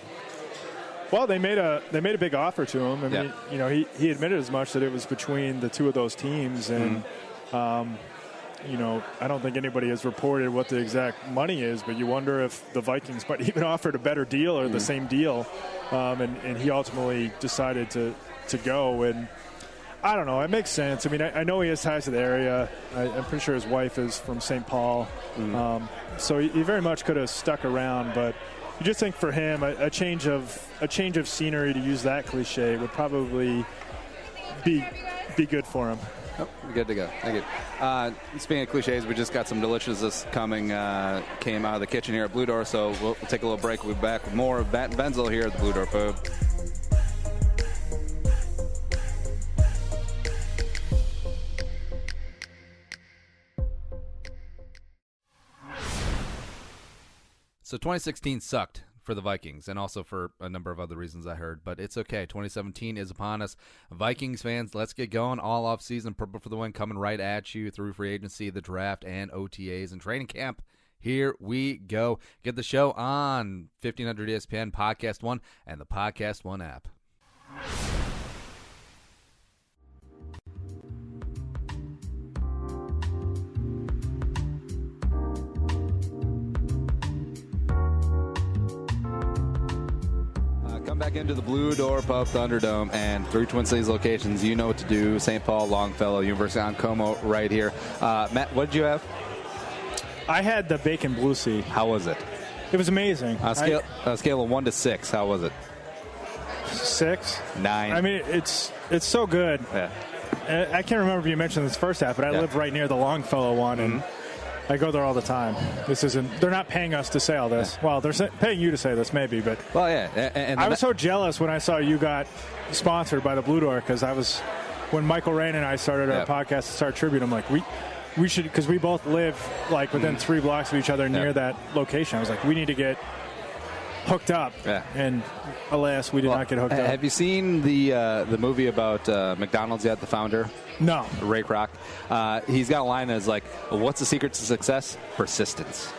Well, they made a big offer to him. I mean, he admitted as much that it was between the two of those teams, and I don't think anybody has reported what the exact money is, but you wonder if the Vikings might even offered a better deal or the same deal, and he ultimately decided to go. And I don't know, it makes sense. I mean, I know he has ties to the area. I'm pretty sure his wife is from St. Paul, so he very much could have stuck around, but. You just think for him, a change of scenery, to use that cliche, would probably be good for him. Oh, good to go. Thank you. Speaking of cliches, we just got some deliciousness came out of the kitchen here at Blue Door, so we'll take a little break. We'll be back with more of Vensel here at the Blue Door Pub. So 2016 sucked for the Vikings, and also for a number of other reasons I heard, but it's okay. 2017 is upon us. Vikings fans, let's get going. All offseason, Purple for the win, coming right at you through free agency, the draft, and OTAs and training camp. Here we go. Get the show on 1500 ESPN, Podcast One, and the Podcast One app. Back into the Blue Door Pub Thunderdome, and 3 Twin Cities locations. You know what to do. St. Paul, Longfellow, University on Como right here. Matt, what did you have? I had the bacon blue sea. How was it? It was amazing. On a scale of 1 to 6, how was it? 6? 9. I mean, it's so good. Yeah. I can't remember if you mentioned this first half, but I live right near the Longfellow one, and I go there all the time. They're not paying us to say all this. Well, they're paying you to say this, maybe, but. Well, yeah. And I was so jealous when I saw you got sponsored by the Blue Door, because when Michael Rain and I started our podcast at Star Tribune, I'm like, we should, because we both live like within 3 blocks of each other near that location. I was like, we need to get hooked up. Yeah. And alas, we did not get hooked up. Have you seen the movie about McDonald's yet, the founder? No. Ray Kroc. He's got a line that's like, what's the secret to success? Persistence.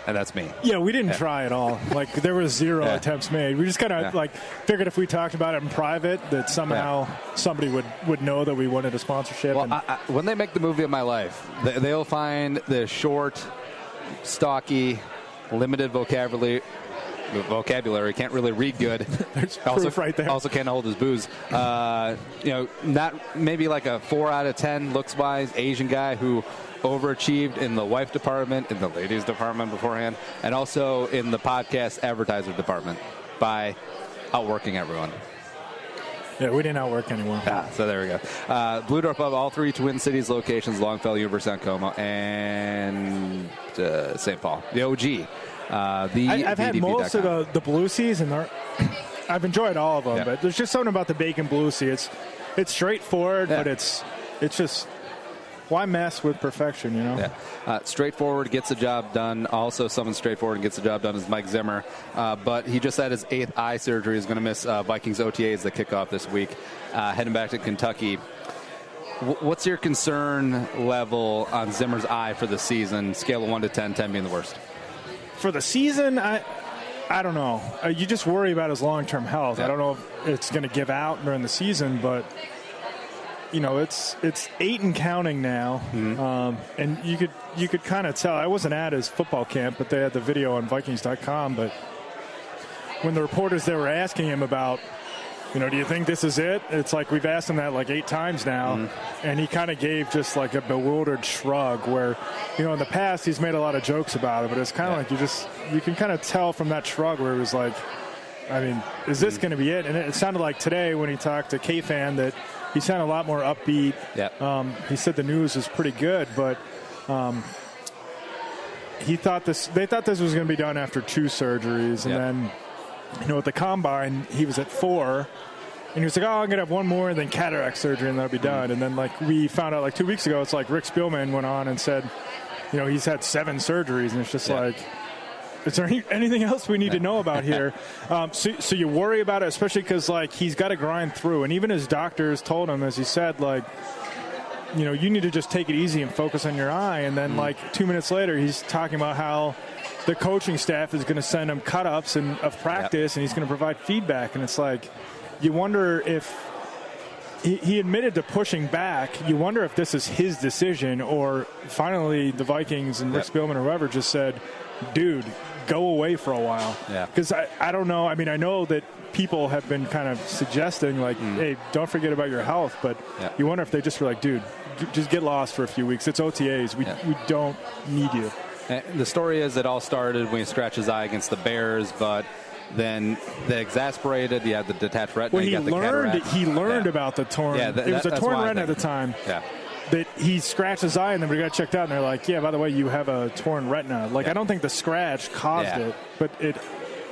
And that's me. Yeah, we didn't try at all. Like, there was 0 attempts made. We just kind of figured if we talked about it in private that somehow somebody would know that we wanted a sponsorship. Well, when they make the movie of my life, they'll find the short, stocky, limited vocabulary, can't really read good. There's proof right there. Also can't hold his booze. Not maybe like a 4 out of 10 looks-wise Asian guy who overachieved in the wife department, in the ladies department beforehand, and also in the podcast advertiser department by outworking everyone. Yeah, we didn't outwork anyone. So there we go. Blue Door Pub, all 3 Twin Cities locations, Longfellow, University on Como, and St. Paul. The OG. I've had most of the Blue Seas, and I've enjoyed all of them, but there's just something about the bacon Blue Sea. It's straightforward, but it's just, why mess with perfection, you know? Yeah. Straightforward, gets the job done. Also, someone straightforward and gets the job done is Mike Zimmer. But he just had his 8th eye surgery. He's going to miss Vikings OTAs that kick off this week. Heading back to Kentucky. What's your concern level on Zimmer's eye for the season? Scale of 1 to 10, 10 being the worst. For the season, I don't know. You just worry about his long-term health. Yeah. I don't know if it's going to give out during the season, but it's 8 and counting now, and you could kind of tell. I wasn't at his football camp, but they had the video on Vikings.com. But when the reporters there were asking him about, do you think this is it? It's like we've asked him that like 8 times now, and he kind of gave just like a bewildered shrug where, in the past he's made a lot of jokes about it, but it's kind of like you can kind of tell from that shrug where it was like, is this going to be it? And it sounded like today when he talked to K-Fan that he sounded a lot more upbeat. Yeah. He said the news was pretty good, but they thought this was going to be done after 2 surgeries, and then. At the combine, he was at 4, and he was like, I'm going to have 1 more and then cataract surgery, and that'll be done. And then, we found out, 2 weeks ago, it's like Rick Spielman went on and said, he's had 7 surgeries, and it's just is there anything else we need to know about here? So you worry about it, especially because, he's got to grind through. And even his doctors told him, as he said, you need to just take it easy and focus on your eye. And then, 2 minutes later, he's talking about how the coaching staff is going to send him cut-ups of practice, and he's going to provide feedback. And it's you wonder if he admitted to pushing back. You wonder if this is his decision, or finally the Vikings and Rick Spielman or whoever just said, dude, go away for a while. Because I don't know. I know that people have been kind of suggesting, hey, don't forget about your health. But you wonder if they just were like, dude, just get lost for a few weeks. It's OTAs. We don't need you. The story is it all started when he scratched his eye against the Bears, but then they exasperated. You had the detached retina. Well, he learned yeah. about the torn. Yeah, it was a torn retina at the time. Yeah. That he scratched his eye and then we got checked out and they're like, yeah, by the way, you have a torn retina. I don't think the scratch caused it, but it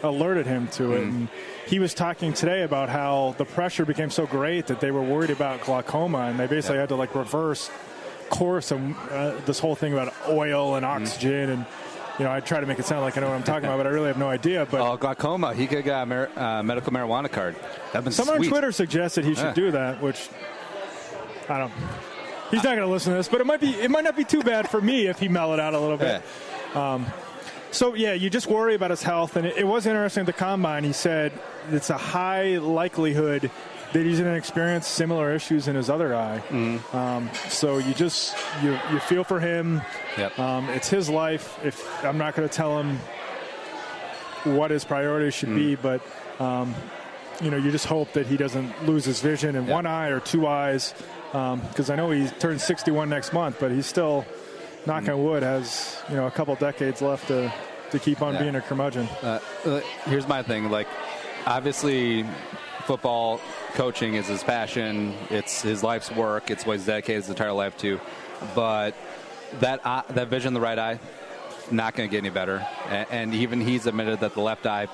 alerted him to it. And he was talking today about how the pressure became so great that they were worried about glaucoma, and they basically had to reverse course of this whole thing about oil and oxygen. And I try to make it sound like I know what I'm talking about, but I really have no idea. But glaucoma, he could get a medical marijuana card. Someone on Twitter suggested he should do that, which I don't. He's not going to listen to this, but it might not be too bad for me if he mellowed out a little bit. So you just worry about his health, and it was interesting at the combine. He said it's a high likelihood that he's going to experience similar issues in his other eye. So you feel for him. It's his life. If I'm not going to tell him what his priorities should be, but you just hope that he doesn't lose his vision in one eye or 2 eyes. Because I know he turns 61 next month, but he's still, knock on wood, has a couple decades left to keep on being a curmudgeon. Here's my thing: obviously, football coaching is his passion. It's his life's work. It's what he's dedicated his entire life to. But that vision, the right eye, not going to get any better. And even he's admitted that the left eye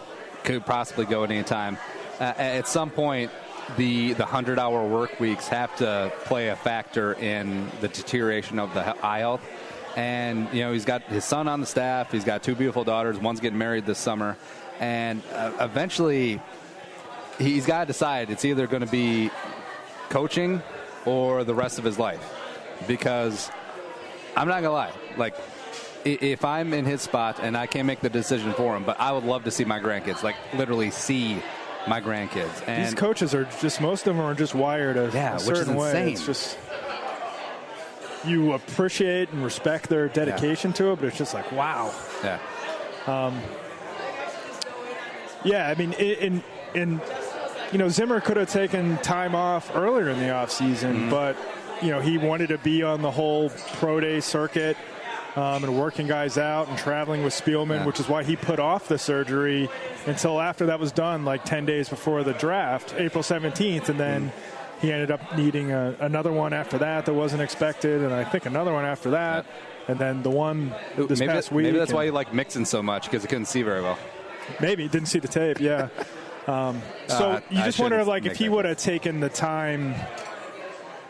could possibly go at any time. At some point, the 100-hour work weeks have to play a factor in the deterioration of the eye health. And, he's got his son on the staff. He's got 2 beautiful daughters. One's getting married this summer. And eventually, he's got to decide it's either going to be coaching or the rest of his life. Because I'm not going to lie. If I'm in his spot, and I can't make the decision for him, but I would love to see my grandkids, literally see my grandkids. And these coaches are just, most of them are just wired a certain way. It's just, you appreciate and respect their dedication to it, but it's just wow. Zimmer could have taken time off earlier in the offseason, but he wanted to be on the whole pro day circuit and working guys out and traveling with Spielman, which is why he put off the surgery until after that was done, 10 days before the draft, April 17th, and then he ended up needing another one after that wasn't expected, and I think another one after that, and then the one this past week. Maybe that's why you like Mixon so much, because he couldn't see very well. Maybe, didn't see the tape, yeah. So you just wonder if he would have taken the time,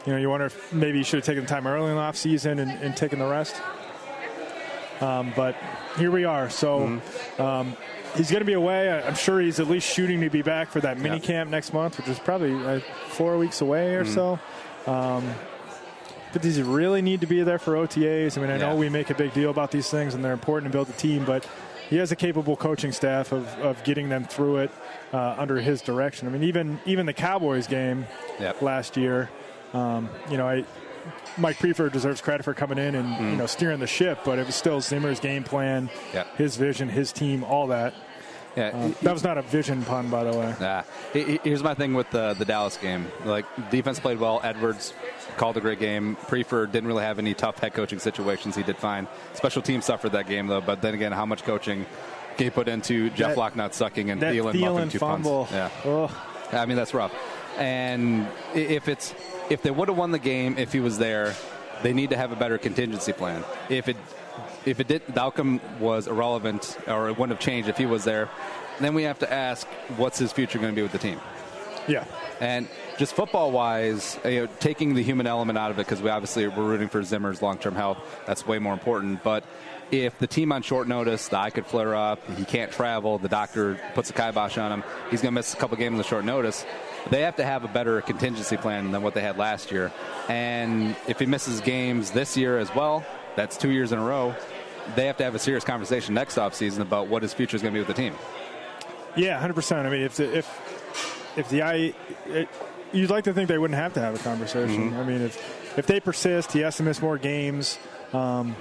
you wonder if maybe he should have taken the time early in the offseason and taken the rest. But here we are. So he's going to be away. I'm sure he's at least shooting to be back for that mini camp next month, which is probably 4 weeks away or so. but does he really need to be there for OTAs? I mean, I know Yeah. we make a big deal about these things, and they're important to build a team, but he has a capable coaching staff of getting them through it under his direction. I mean, even the Cowboys game last year, Mike Prefer deserves credit for coming in and steering the ship, but it was still Zimmer's game plan, his vision, his team, all that. Yeah, that was not a vision pun, by the way. Here's my thing with the Dallas game. Like, defense played well. Edwards called a great game. Prefer didn't really have any tough head coaching situations. He did fine. Special teams suffered that game, though. But then again, how much coaching can you put into Jeff Locke not sucking and Thielen muffing 2 fumble. punts? Yeah. Oh. I mean, that's rough. And if they would have won the game if he was there, they need to have a better contingency plan. If it did, the outcome was irrelevant or it wouldn't have changed if he was there, then we have to ask, what's his future going to be with the team? Yeah. And just football-wise, taking the human element out of it, because we're rooting for Zimmer's long-term health. That's way more important. But if the team on short notice, the eye could flare up, he can't travel, the doctor puts a kibosh on him, he's going to miss a couple games on short notice, they have to have a better contingency plan than what they had last year. And if he misses games this year as well, that's 2 years in a row, they have to have a serious conversation next offseason about what his future is going to be with the team. Yeah, 100%. I mean, you'd like to think they wouldn't have to have a conversation. I mean, if they persist, he has to miss more games. The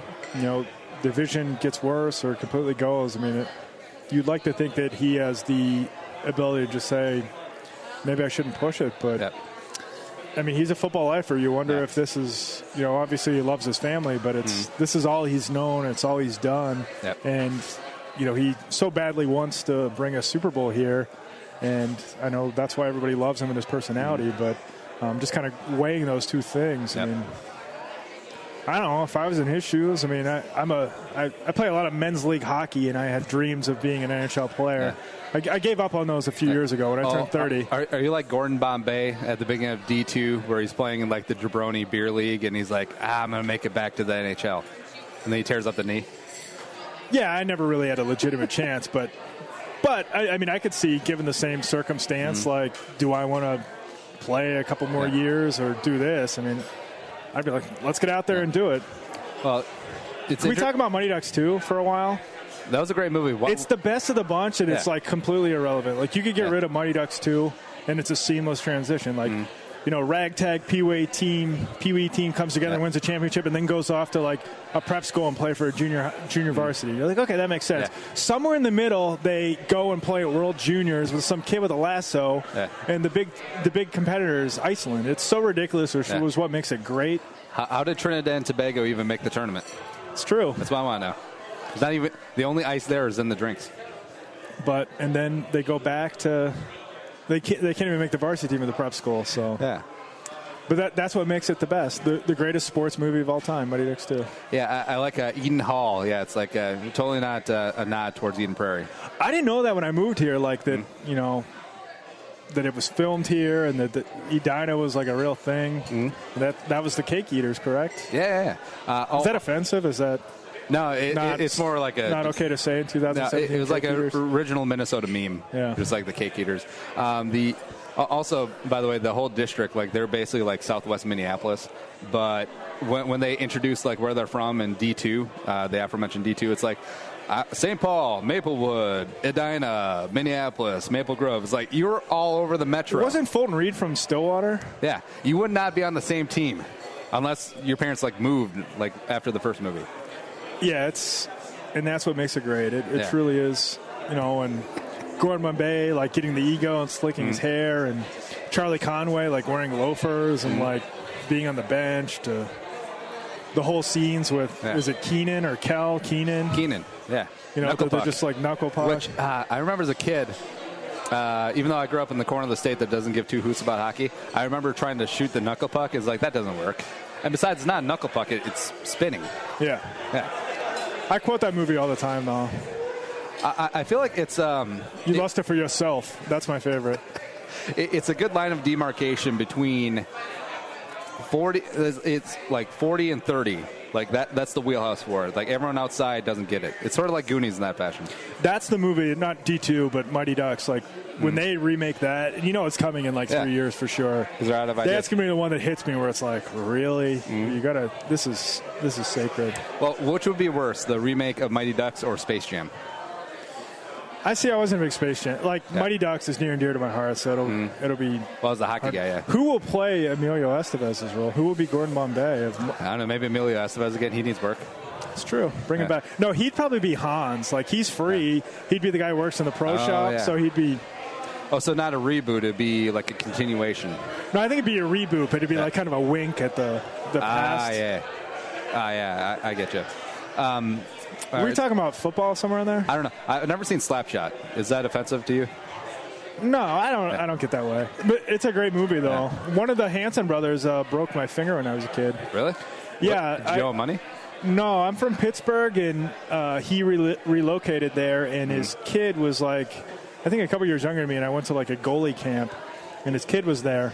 vision gets worse or completely goes. I mean, you'd like to think that he has the ability to just say, maybe I shouldn't push it, but I mean, he's a football lifer. You wonder if this is, obviously he loves his family, but this is all he's known. It's all he's done. And, he so badly wants to bring a Super Bowl here. And I know that's why everybody loves him and his personality, but just kind of weighing those two things. I mean, I don't know if I was in his shoes. I mean, I play a lot of men's league hockey, and I had dreams of being an NHL player. I gave up on those a few years ago when I turned 30. Are you like Gordon Bombay at the beginning of D2, where he's playing in like the Jabroni Beer League, and he's like, I'm going to make it back to the NHL, and then he tears up the knee? Yeah, I never really had a legitimate chance, but I mean, I could see, given the same circumstance, like, do I want to play a couple more years or do this? I mean, I'd be like, let's get out there and do it. Well, can we talk about Mighty Ducks 2 for a while? That was a great movie. It's the best of the bunch, and it's like completely irrelevant. Like, you could get rid of Mighty Ducks 2, and it's a seamless transition. Like, ragtag Pee Wee team comes together and wins a championship, and then goes off to like a prep school and play for a junior varsity. You're like, okay, that makes sense. Somewhere in the middle, they go and play at World Juniors with some kid with a lasso, and the big competitor is Iceland. It's so ridiculous, which was what makes it great. How did Trinidad and Tobago even make the tournament? It's true. That's what I want to know. It's not even the only ice there is in the drinks. And then they go back to. They can't even make the varsity team of the prep school. So but that's what makes it the best. The greatest sports movie of all time, Mighty Ducks 2. Yeah, I like Eden Hall. Yeah, it's like totally not a nod towards Eden Prairie. I didn't know that when I moved here, like that, that it was filmed here and that Edina was like a real thing. That was the Cake Eaters, correct? Yeah. Is that offensive? Is that... No, it's more like a... Not okay to say in 2017? No, it was like an original Minnesota meme. Yeah. Just like the Cake Eaters. Also, by the way, the whole district, like, they're basically like Southwest Minneapolis. But when they introduce like where they're from in D2, the aforementioned D2, it's like St. Paul, Maplewood, Edina, Minneapolis, Maple Grove. It's like you're all over the metro. Wasn't Fulton Reed from Stillwater? Yeah. You would not be on the same team unless your parents like moved like after the first movie. Yeah, and that's what makes it great. It truly is, and Gordon Bombay, like, getting the ego and slicking his hair, and Charlie Conway, like, wearing loafers and, like, being on the bench, to the whole scenes with, is it Keenan or Kel? Keenan, yeah. They're just, like, knuckle puck. Which, I remember as a kid, even though I grew up in the corner of the state that doesn't give two hoots about hockey, I remember trying to shoot the knuckle puck. It's like, that doesn't work. And besides, it's not a knuckle puck, it's spinning. Yeah. I quote that movie all the time, though. I feel like it's... you lost it for yourself. That's my favorite. It's a good line of demarcation between 40... It's like 40 and 30. Like that's the wheelhouse for it. Like everyone outside doesn't get it. It's sort of like Goonies in that fashion. That's the movie, not D2, but Mighty Ducks. Like when they remake that, you know it's coming in like 3 years for sure. Because they're out of ideas. That's gonna be the one that hits me where it's like, really, you gotta. This is sacred. Well, which would be worse, the remake of Mighty Ducks or Space Jam? I wasn't a big Space Jam. Like Mighty Ducks is near and dear to my heart, so it'll be. Well, as the hockey hard. guy, yeah. Who will play Emilio Estevez's role? Who will be Gordon Bombay? I don't know. Maybe Emilio Estevez again. He needs work. It's true. Bring him back. No, he'd probably be Hans. Like he's free. He'd be the guy who works in the pro shop. So he'd be. Oh, so not a reboot. It'd be like a continuation. No, I think it'd be a reboot, but it'd be like kind of a wink at the past. Yeah. I get you. Were you talking about football somewhere in there? I don't know. I've never seen Slapshot. Is that offensive to you? No, I don't. I don't get that way. But it's a great movie, though. Yeah. One of the Hanson brothers broke my finger when I was a kid. Really? Yeah. Did you owe him money? No, I'm from Pittsburgh, and he relocated there, and his kid was like, I think a couple years younger than me, and I went to like a goalie camp, and his kid was there.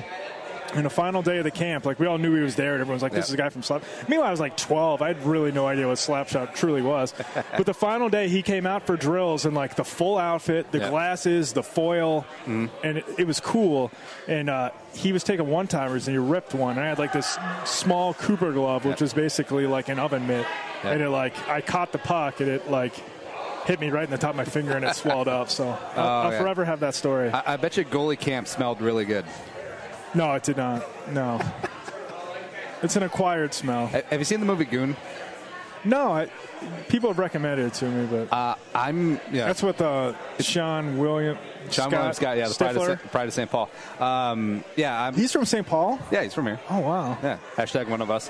And the final day of the camp, like we all knew he was there, and everyone was like, "This is a guy from Slap." Meanwhile, I was like 12. I had really no idea what Slapshot truly was. But the final day, he came out for drills in like the full outfit, the glasses, the foil, and it was cool. And he was taking one-timers, and he ripped one. And I had like this small Cooper glove, which is basically like an oven mitt. And it I caught the puck, and it hit me right in the top of my finger, and it swelled up. So I'll forever have that story. I bet you goalie camp smelled really good. No, it did not. No. It's an acquired smell. Have you seen the movie Goon? No. People have recommended it to me, but that's what the Sean William Scott, the Pride of St. Paul. He's from St. Paul? Yeah, he's from here. Oh, wow. Yeah, hashtag one of us.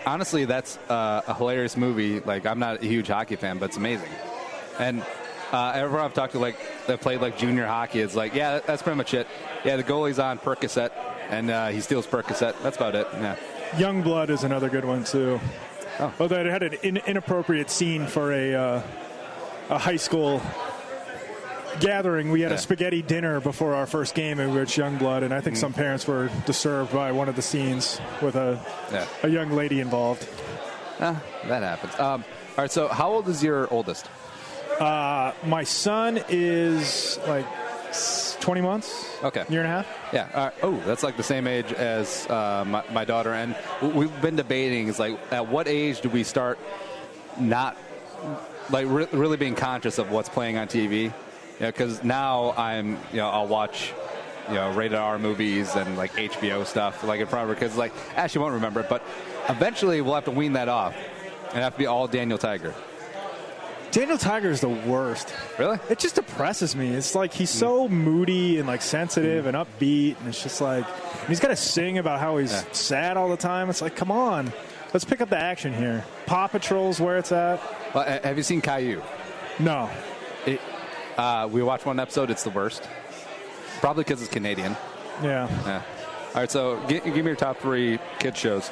Honestly, that's a hilarious movie. Like, I'm not a huge hockey fan, but it's amazing. And everyone I've talked to, that played junior hockey, is like, yeah, that's pretty much it. Yeah, the goalie's on Percocet, and he steals Percocet. That's about it. Yeah. Youngblood is another good one too. Oh. Although it had an inappropriate scene for a high school gathering. We had a spaghetti dinner before our first game in which Youngblood, and I think some parents were disturbed by one of the scenes with a young lady involved. That happens. All right, so how old is your oldest? My son is 20 months. Okay. Year and a half. Yeah. That's like the same age as my daughter. And we've been debating is at what age do we start not really being conscious of what's playing on TV? Because now I'll watch rated R movies and HBO stuff in front of her because she won't remember it, but eventually we'll have to wean that off and have to be all Daniel Tiger. Daniel Tiger is the worst. Really? It just depresses me. It's he's so moody and sensitive and upbeat, and it's just he's got to sing about how he's sad all the time. It's come on, let's pick up the action here. Paw Patrol's where it's at. Well, have you seen Caillou? No. We watched one episode. It's the worst. Probably because it's Canadian. Yeah. All right, so give me your top 3 kids shows.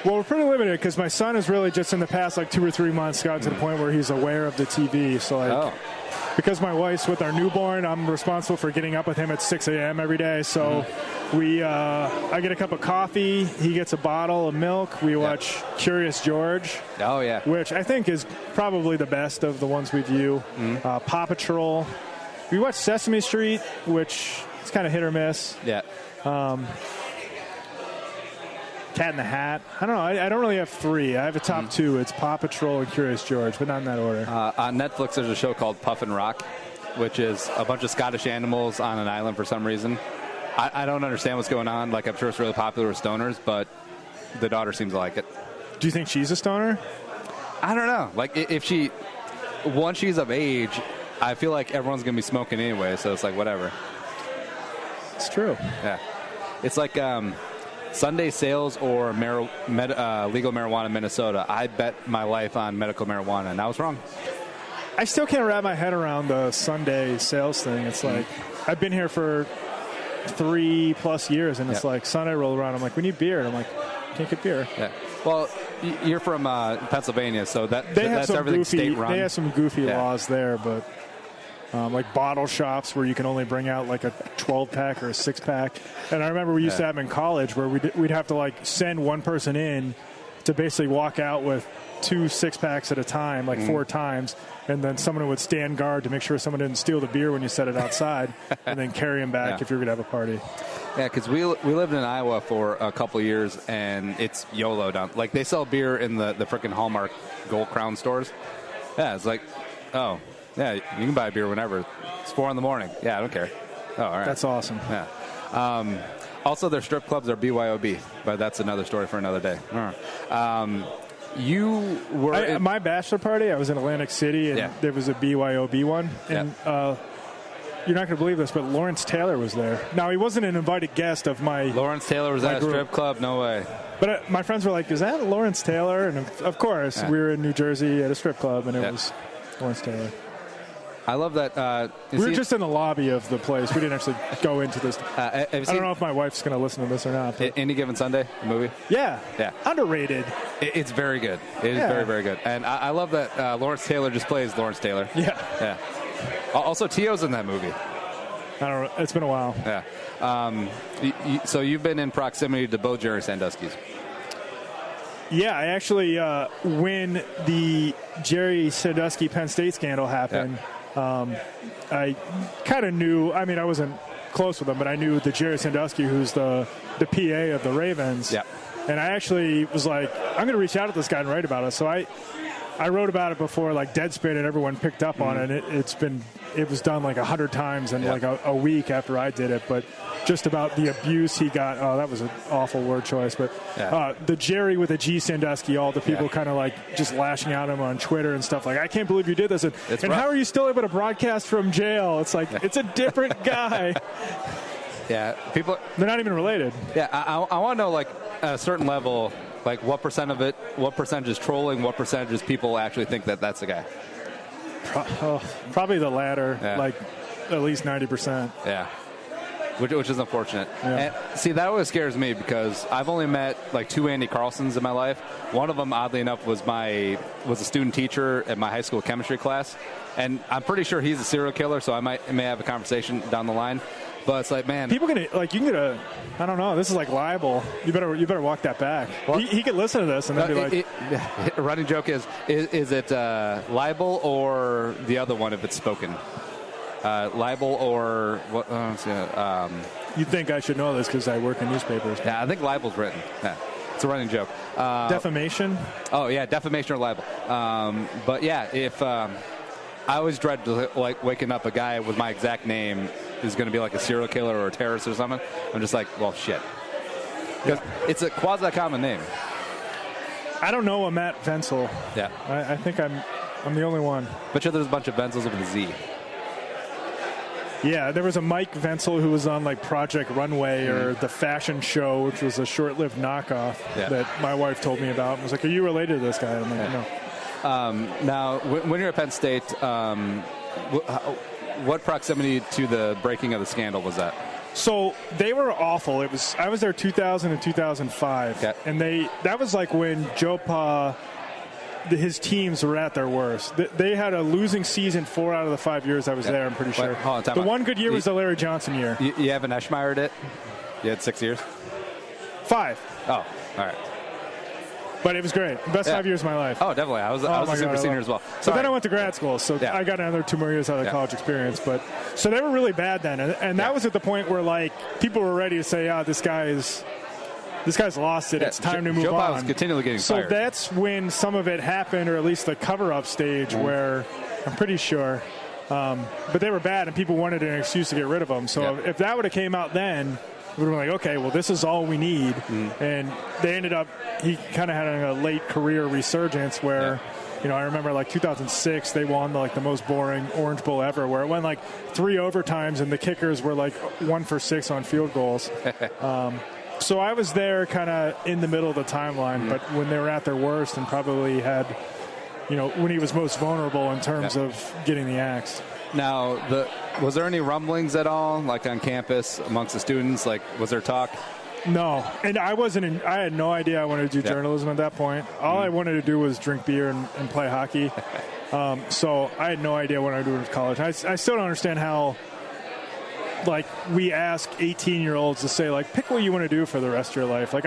Well, we're pretty limited because my son has really just in the past 2 or 3 months gotten to the point where he's aware of the TV. So because my wife's with our newborn, I'm responsible for getting up with him at 6 a.m. every day. So I get a cup of coffee. He gets a bottle of milk. We watch Curious George. Oh, yeah. Which I think is probably the best of the ones we view. Paw Patrol. We watch Sesame Street, which is kind of hit or miss. Yeah. Cat in the Hat. I don't know. I don't really have 3. I have a top 2. It's Paw Patrol and Curious George, but not in that order. On Netflix, there's a show called Puff and Rock, which is a bunch of Scottish animals on an island for some reason. I don't understand what's going on. I'm sure it's really popular with stoners, but the daughter seems to like it. Do you think she's a stoner? I don't know. Once she's of age, I feel like everyone's going to be smoking anyway, so it's whatever. It's true. Yeah. It's Sunday sales or legal marijuana in Minnesota. I bet my life on medical marijuana, and I was wrong. I still can't wrap my head around the Sunday sales thing. It's I've been here for 3+ years, and it's Sunday roll around. I'm we need beer. And I'm can't get beer. Yeah. Well, you're from Pennsylvania, so that's everything state run. They have some goofy laws there, but like bottle shops where you can only bring out like a 12-pack or a 6-pack. And I remember we used to have them in college where we'd have to like send one person in to basically walk out with 2 6-packs at a time, like 4 times, and then someone would stand guard to make sure someone didn't steal the beer when you set it outside, and then carry them back if you were going to have a party. Yeah, because we lived in Iowa for a couple of years, and it's YOLO down. Like, they sell beer in the freaking Hallmark Gold Crown stores. Yeah, it's like, oh, yeah, you can buy a beer whenever. It's 4 in the morning. Yeah, I don't care. Oh, all right. That's awesome. Yeah. Also, their strip clubs are BYOB, but that's another story for another day. All right. You were... my bachelor party, I was in Atlantic City, and there was a BYOB one. And you're not going to believe this, but Lawrence Taylor was there. Now, he wasn't an invited guest of my... Lawrence Taylor was at a strip club? No way. But my friends were like, is that Lawrence Taylor? And of course, we were in New Jersey at a strip club, and it was Lawrence Taylor. I love that. We were just in the lobby of the place. We didn't actually go into this. I don't know if my wife's going to listen to this or not. Any Given Sunday, the movie? Yeah. Underrated. It's very good. It is very, very good. And I love that Lawrence Taylor just plays Lawrence Taylor. Yeah. Also, T.O.'s in that movie. I don't know. It's been a while. Yeah. So you've been in proximity to both Jerry Sandusky's. Yeah, I actually, when the Jerry Sandusky Penn State scandal happened, I kind of knew, I mean, I wasn't close with him, but I knew the Jerry Sandusky, who's the PA of the Ravens. Yeah. And I actually was like, I'm going to reach out to this guy and write about it. So I wrote about it before, like Deadspin, and everyone picked up on it. It was done like 100 times in like a week after I did it. But just about the abuse he got. Oh, that was an awful word choice. But the Jerry with a G Sandusky, all the people kind of like just lashing out at him on Twitter and stuff like, I can't believe you did this. And how are you still able to broadcast from jail? It's like, it's a different guy. Yeah, they're not even related. Yeah, I want to know, like, at a certain level, like what percentage is trolling, what percentage is people actually think that that's the guy? Probably the latter, like at least 90%. Yeah. Which is unfortunate. Yeah. And see, that always scares me because I've only met like 2 Andy Carlsons in my life. One of them, oddly enough, was a student teacher at my high school chemistry class, and I'm pretty sure he's a serial killer. So I may have a conversation down the line. But it's like, man, people can like, you can get a, I don't know, this is like libel. You better walk that back. Well, he could listen to this and then be like, a running joke is it libel or the other one if it's spoken? Libel or what? You'd think I should know this because I work in newspapers. Yeah, I think libel's written. Yeah, it's a running joke. Defamation? Oh yeah, defamation or libel. But yeah, if I always dread like waking up a guy with my exact name who's going to be like a serial killer or a terrorist or something. I'm just like, well, shit. Because it's a quasi-common name. I don't know a Matt Vensel. Yeah. I think I'm the only one. Bet you there's a bunch of Vensels with a Z. Yeah, there was a Mike Vensel who was on like Project Runway or The Fashion Show, which was a short-lived knockoff that my wife told me about. And was like, are you related to this guy? I'm like, no. Now, when you're at Penn State, what proximity to the breaking of the scandal was that? So they were awful. I was there 2000 and 2005, and that was like when Joe Pa, his teams were at their worst. They had a losing season 4 out of the 5 years I was there. I'm pretty sure. The one good year was the Larry Johnson year. You haven't Eschmeyer'd it? You had 6 years? 5. Oh, all right. But it was great. Best 5 years of my life. Oh, definitely. I was a super senior as well. So then I went to grad school, so I got another 2 more years out of the college experience. But so they were really bad then, and that was at the point where like people were ready to say, this guy's lost it. It's time to move Joe on. was continually getting fired. So that's when some of it happened, or at least the cover-up stage, where I'm pretty sure. But they were bad, and people wanted an excuse to get rid of them. So if that would have came out then, we were like, okay, well, this is all we need. And they ended up, he kind of had a late career resurgence where, I remember like 2006, they won the most boring Orange Bowl ever, where it went like 3 overtimes and the kickers were like 1 for 6 on field goals. So I was there kind of in the middle of the timeline, but when they were at their worst and probably had, when he was most vulnerable in terms of getting the axe. Now, was there any rumblings at all, like on campus amongst the students? Like, was there talk? No, and I had no idea I wanted to do journalism at that point. All I wanted to do was drink beer and play hockey. So I had no idea what I would do in college. I still don't understand how, like, we ask 18-year-olds to say, like, pick what you want to do for the rest of your life. Like,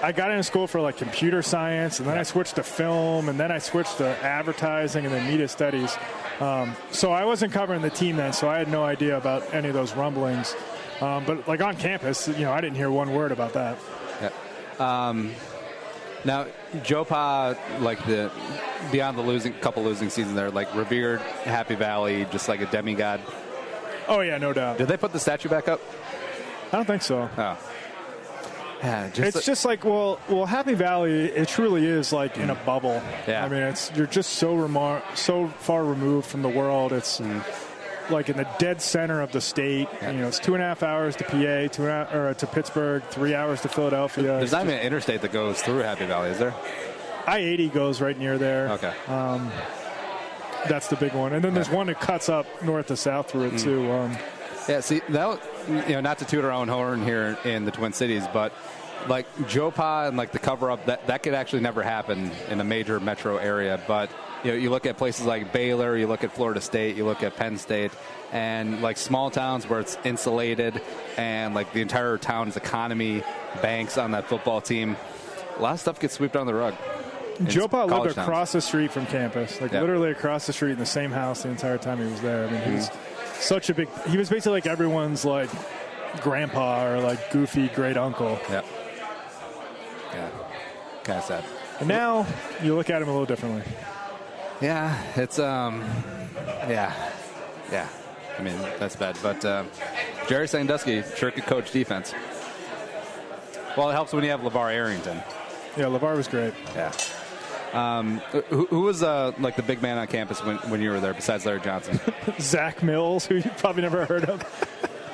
I got into school for, like, computer science, and then I switched to film, and then I switched to advertising and then media studies. So I wasn't covering the team then, so I had no idea about any of those rumblings. But, like, on campus, I didn't hear one word about that. Yeah. Now, Joe Pa, like, beyond the couple losing seasons there, like, revered Happy Valley, just like a demigod. Oh, yeah, no doubt. Did they put the statue back up? I don't think so. Oh. Yeah, it's just like, well, Happy Valley, it truly is like in a bubble. Yeah. I mean, you're just so far removed from the world. It's like in the dead center of the state. Yeah. It's 2.5 hours to PA, to Pittsburgh, 3 hours to Philadelphia. There's not even an interstate that goes through Happy Valley, is there? I-80 goes right near there. Okay. That's the big one. And then there's one that cuts up north to south through it, too. Yeah, see, that, not to toot our own horn here in the Twin Cities, but like Joe Pa and like the cover-up, that could actually never happen in a major metro area. But you look at places like Baylor, you look at Florida State, you look at Penn State, and like small towns where it's insulated and like the entire town's economy banks on that football team. A lot of stuff gets swept under the rug. Joe Pa lived towns. Across the street from campus, literally across the street in the same house the entire time he was there. I mean, he was such a big. He was basically like everyone's like grandpa or like goofy great uncle. Yeah. Yeah. Kind of sad. And now you look at him a little differently. Yeah, it's yeah. I mean, that's bad. But Jerry Sandusky sure could coach defense. Well, it helps when you have LeVar Arrington. Yeah, LeVar was great. Yeah. Who was like the big man on campus when you were there besides Larry Johnson? Zach Mills, who you probably never heard of.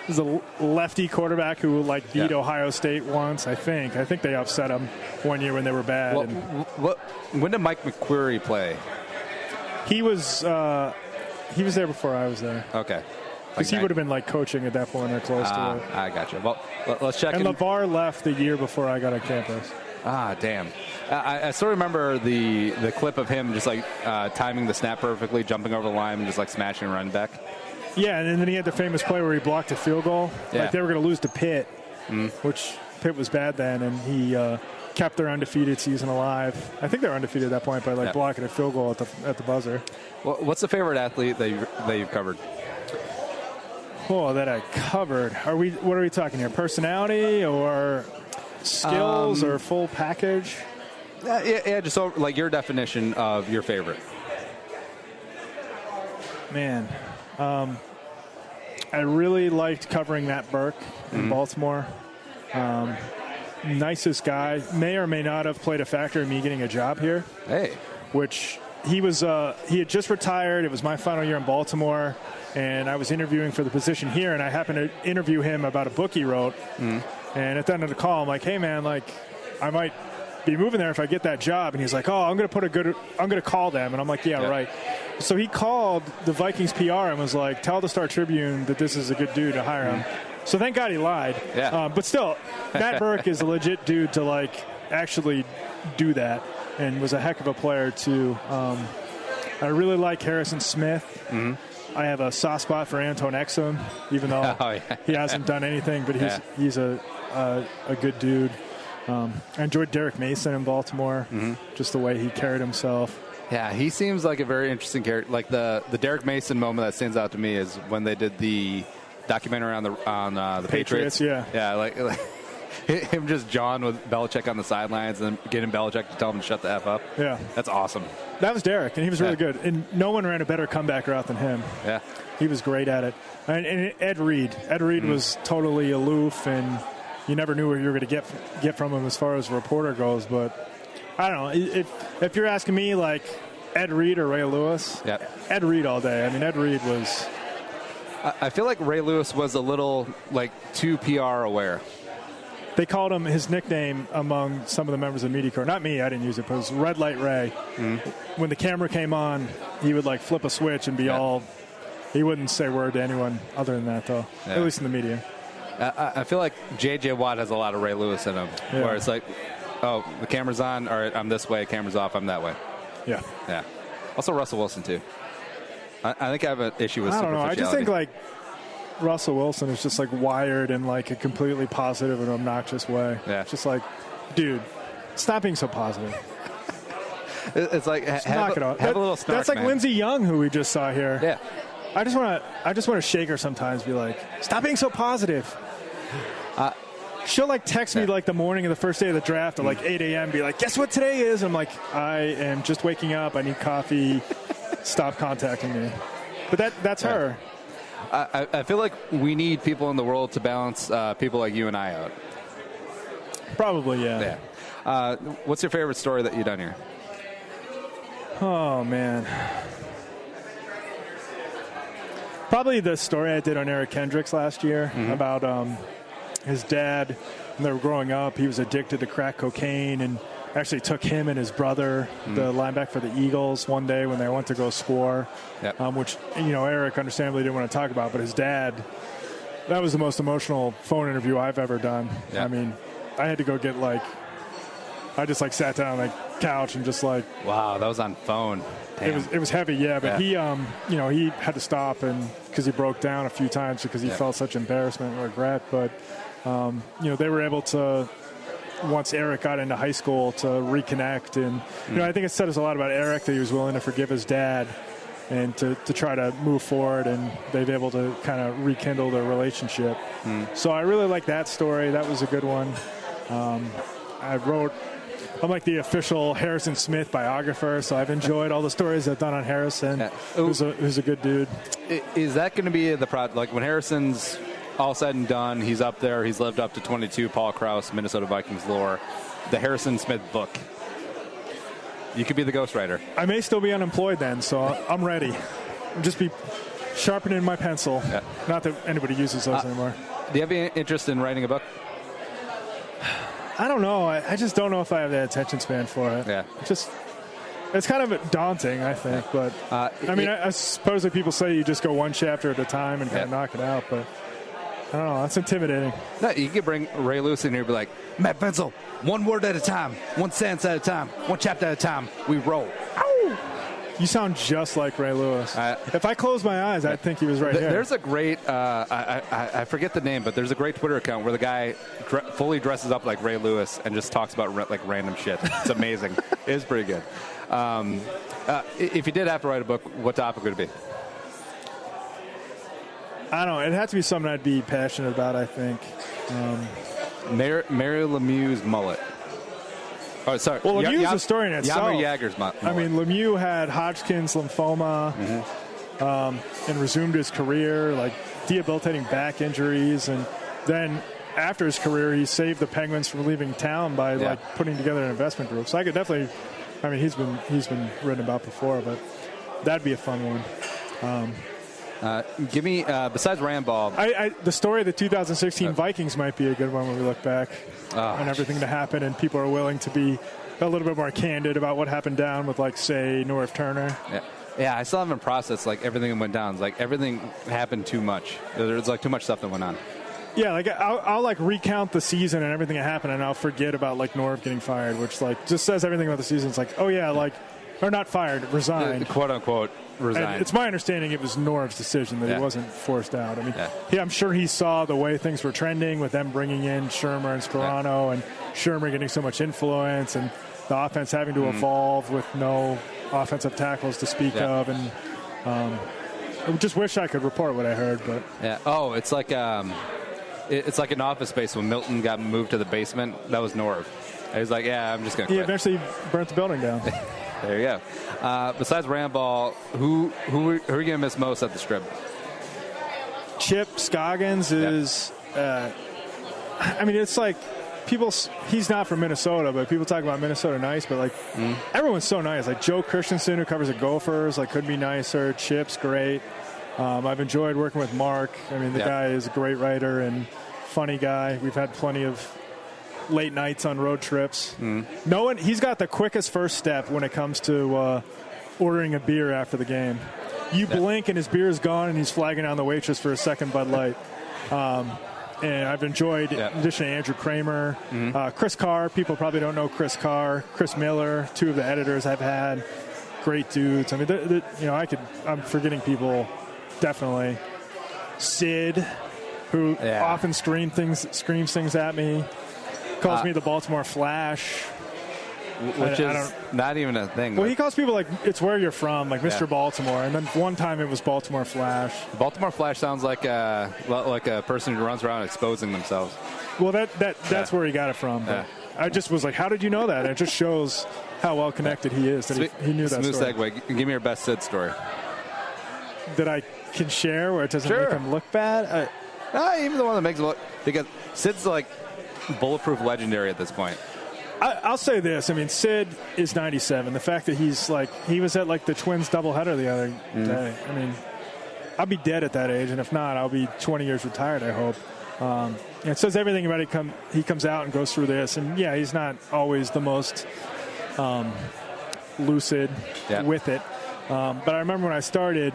He's a lefty quarterback who beat Ohio State once. I think they upset him one year when they were bad. Well, when did Mike McQuarrie play? He was there before I was there. Okay. Because he would have been like coaching at that point or close to it. I gotcha. Well, let's check. And LeVar left the year before I got on campus. Damn. I still remember the clip of him just like timing the snap perfectly, jumping over the line and just like smashing a run back. Yeah, and then he had the famous play where he blocked a field goal. Yeah. Like they were going to lose to Pitt, which Pitt was bad then, and he kept their undefeated season alive. I think they were undefeated at that point by blocking a field goal at the buzzer. Well, what's the favorite athlete that you've covered? Oh, that I covered. What are we talking here? Personality or skills or full package? Yeah, just like your definition of your favorite. Man, I really liked covering Matt Burke in Baltimore. Nicest guy. May or may not have played a factor in me getting a job here. Hey. Which he had just retired. It was my final year in Baltimore, and I was interviewing for the position here, and I happened to interview him about a book he wrote. And at the end of the call, I'm like, hey, man, like, I might be moving there if I get that job. And he's like, oh, I'm going to call them. And I'm like, yeah, right. So he called the Vikings PR and was like, tell the Star Tribune that this is a good dude to hire him. So thank God he lied. Yeah. But still, Matt Burke is a legit dude to like actually do that, and was a heck of a player too. I really like Harrison Smith. I have a soft spot for Anton Exum, even though he hasn't done anything, but he's a good dude. I enjoyed Derek Mason in Baltimore, just the way he carried himself. Yeah, he seems like a very interesting character. Like the Derek Mason moment that stands out to me is when they did the documentary on the Patriots. Yeah, like him just jawing with Belichick on the sidelines and getting Belichick to tell him to shut the F up. Yeah, that's awesome. That was Derek, and he was really good. And no one ran a better comeback route than him. Yeah, he was great at it. And Ed Reed. Ed Reed was totally aloof, and you never knew what you were going to get from him as far as a reporter goes. But I don't know. If you're asking me, like Ed Reed or Ray Lewis, Ed Reed all day. I mean, Ed Reed was. I feel like Ray Lewis was a little like too PR aware. They called him his nickname among some of the members of the media corps. Not me, I didn't use it, but it was Red Light Ray. When the camera came on, he would like flip a switch and be all. He wouldn't say a word to anyone other than that, though. At least in the media. I feel like J.J. Watt has a lot of Ray Lewis in him, where it's like, oh, the camera's on, all right, I'm this way, camera's off, I'm that way. Yeah. Yeah. Also Russell Wilson, too. I think I have an issue with I don't know. I just think, superficiality. like, Russell Wilson is just, like, wired in, like, a completely positive and obnoxious way. Yeah. It's just like, dude, stop being so positive. It's like, Knock it off. Have a little snark, That's like man. Lindsey Young, who we just saw here. Yeah. I just want to shake her sometimes, be like, stop being so positive. She'll like text me like the morning of the first day of the draft at like 8 a.m. Be like, guess what today is? I'm like, I am just waking up. I need coffee. Stop contacting me. But that's her. I feel like we need people in the world to balance people like you and I out. Probably, yeah. Yeah. What's your favorite story that you've done here? Oh, man. Probably the story I did on Eric Kendricks last year about his dad. When they were growing up, he was addicted to crack cocaine and actually took him and his brother, the linebacker for the Eagles, one day when they went to go score, which, Eric understandably didn't want to talk about, but his dad, that was the most emotional phone interview I've ever done. Yep. I mean, I had to go get I just sat down on the couch and just wow, that was on phone. Damn. It was heavy, yeah. But he he had to stop and because he broke down a few times because he felt such embarrassment and regret. But they were able to, once Eric got into high school, to reconnect. And I think it said us a lot about Eric that he was willing to forgive his dad and to try to move forward. And they've able to kind of rekindle their relationship. So I really like that story. That was a good one. I'm like the official Harrison Smith biographer, so I've enjoyed all the stories I've done on Harrison. Yeah. Who's a good dude. Is that going to be the product? Like when Harrison's all said and done, he's up there, he's lived up to 22, Paul Krause, Minnesota Vikings lore, the Harrison Smith book. You could be the ghostwriter. I may still be unemployed then, so I'm ready. I'll just be sharpening my pencil. Yeah. Not that anybody uses those anymore. Do you have any interest in writing a book? I don't know. I just don't know if I have the attention span for it. Yeah. It's kind of daunting, I think. But, I suppose that people say you just go one chapter at a time and kind of knock it out. But, I don't know. That's intimidating. No, you could bring Ray Lewis in here and be like, Matt Vensel, one word at a time, one sentence at a time, one chapter at a time, we roll. Ow! You sound just like Ray Lewis. If I close my eyes, I'd think he was right here. There's a great, I forget the name, but there's a great Twitter account where the guy fully dresses up like Ray Lewis and just talks about like random shit. It's amazing. It's pretty good. If you did have to write a book, what topic would it be? I don't know. It'd have to be something I'd be passionate about, I think. Mary Lemieux's mullet. Oh, sorry. Well, Lemieux's a story in itself. Yammer Yager's mullet. I mean, Lemieux had Hodgkin's lymphoma and resumed his career, like debilitating back injuries. And then after his career, he saved the Penguins from leaving town by putting together an investment group. So I could definitely, he's been written about before, but that'd be a fun one. Give me, besides Ramball. The story of the 2016 Vikings might be a good one when we look back on everything that happened and people are willing to be a little bit more candid about what happened down with, say, Norv Turner. Yeah, I still haven't processed, everything that went down. It's like everything happened too much. There's, too much stuff that went on. Yeah, I'll recount the season and everything that happened and I'll forget about, Norv getting fired, which, just says everything about the season. It's like, oh, yeah, or not fired, resigned. Quote, unquote. Resigned. And it's my understanding it was Norv's decision that he wasn't forced out. I'm sure he saw the way things were trending with them bringing in Shermer and Sperano and Shermer getting so much influence and the offense having to evolve with no offensive tackles to speak of. And I just wish I could report what I heard. But it's like an Office Space when Milton got moved to the basement. That was Norv. He was like, I'm just going to quit. He eventually burnt the building down. There you go. Besides Ramball, who are you going to miss most at the Strip? Chip Scoggins is, it's like he's not from Minnesota, but people talk about Minnesota nice, but everyone's so nice. Like Joe Christensen, who covers the Gophers, couldn't be nicer. Chip's great. I've enjoyed working with Mark. The guy is a great writer and funny guy. We've had plenty of late nights on road trips. He's got the quickest first step when it comes to ordering a beer after the game. You blink and his beer is gone and he's flagging down the waitress for a second Bud Light. and I've enjoyed, in addition to Andrew Kramer, Chris Carr. People probably don't know Chris Carr, Chris Miller, two of the editors I've had. Great dudes. I mean, I'm forgetting people, definitely. Sid, who often screams things at me, calls me the Baltimore Flash. Which is not even a thing. Well, he calls people like, it's where you're from, like Mr. Baltimore. And then one time it was Baltimore Flash. Baltimore Flash sounds like a person who runs around exposing themselves. Well, that's where he got it from. But I just was like, how did you know that? And it just shows how well connected he is. That he knew that Smooth story. segue. Give me your best Sid story. That I can share where it doesn't make him look bad? Even the one that makes it look. Because Sid's like bulletproof legendary at this point. I'll say this. I mean, Sid is 97. The fact that he was at like the Twins doubleheader the other day. I mean, I'll be dead at that age, and if not, I'll be 20 years retired, I hope. And it says everything about it. He comes out and goes through this, and he's not always the most lucid with it. But I remember when I started,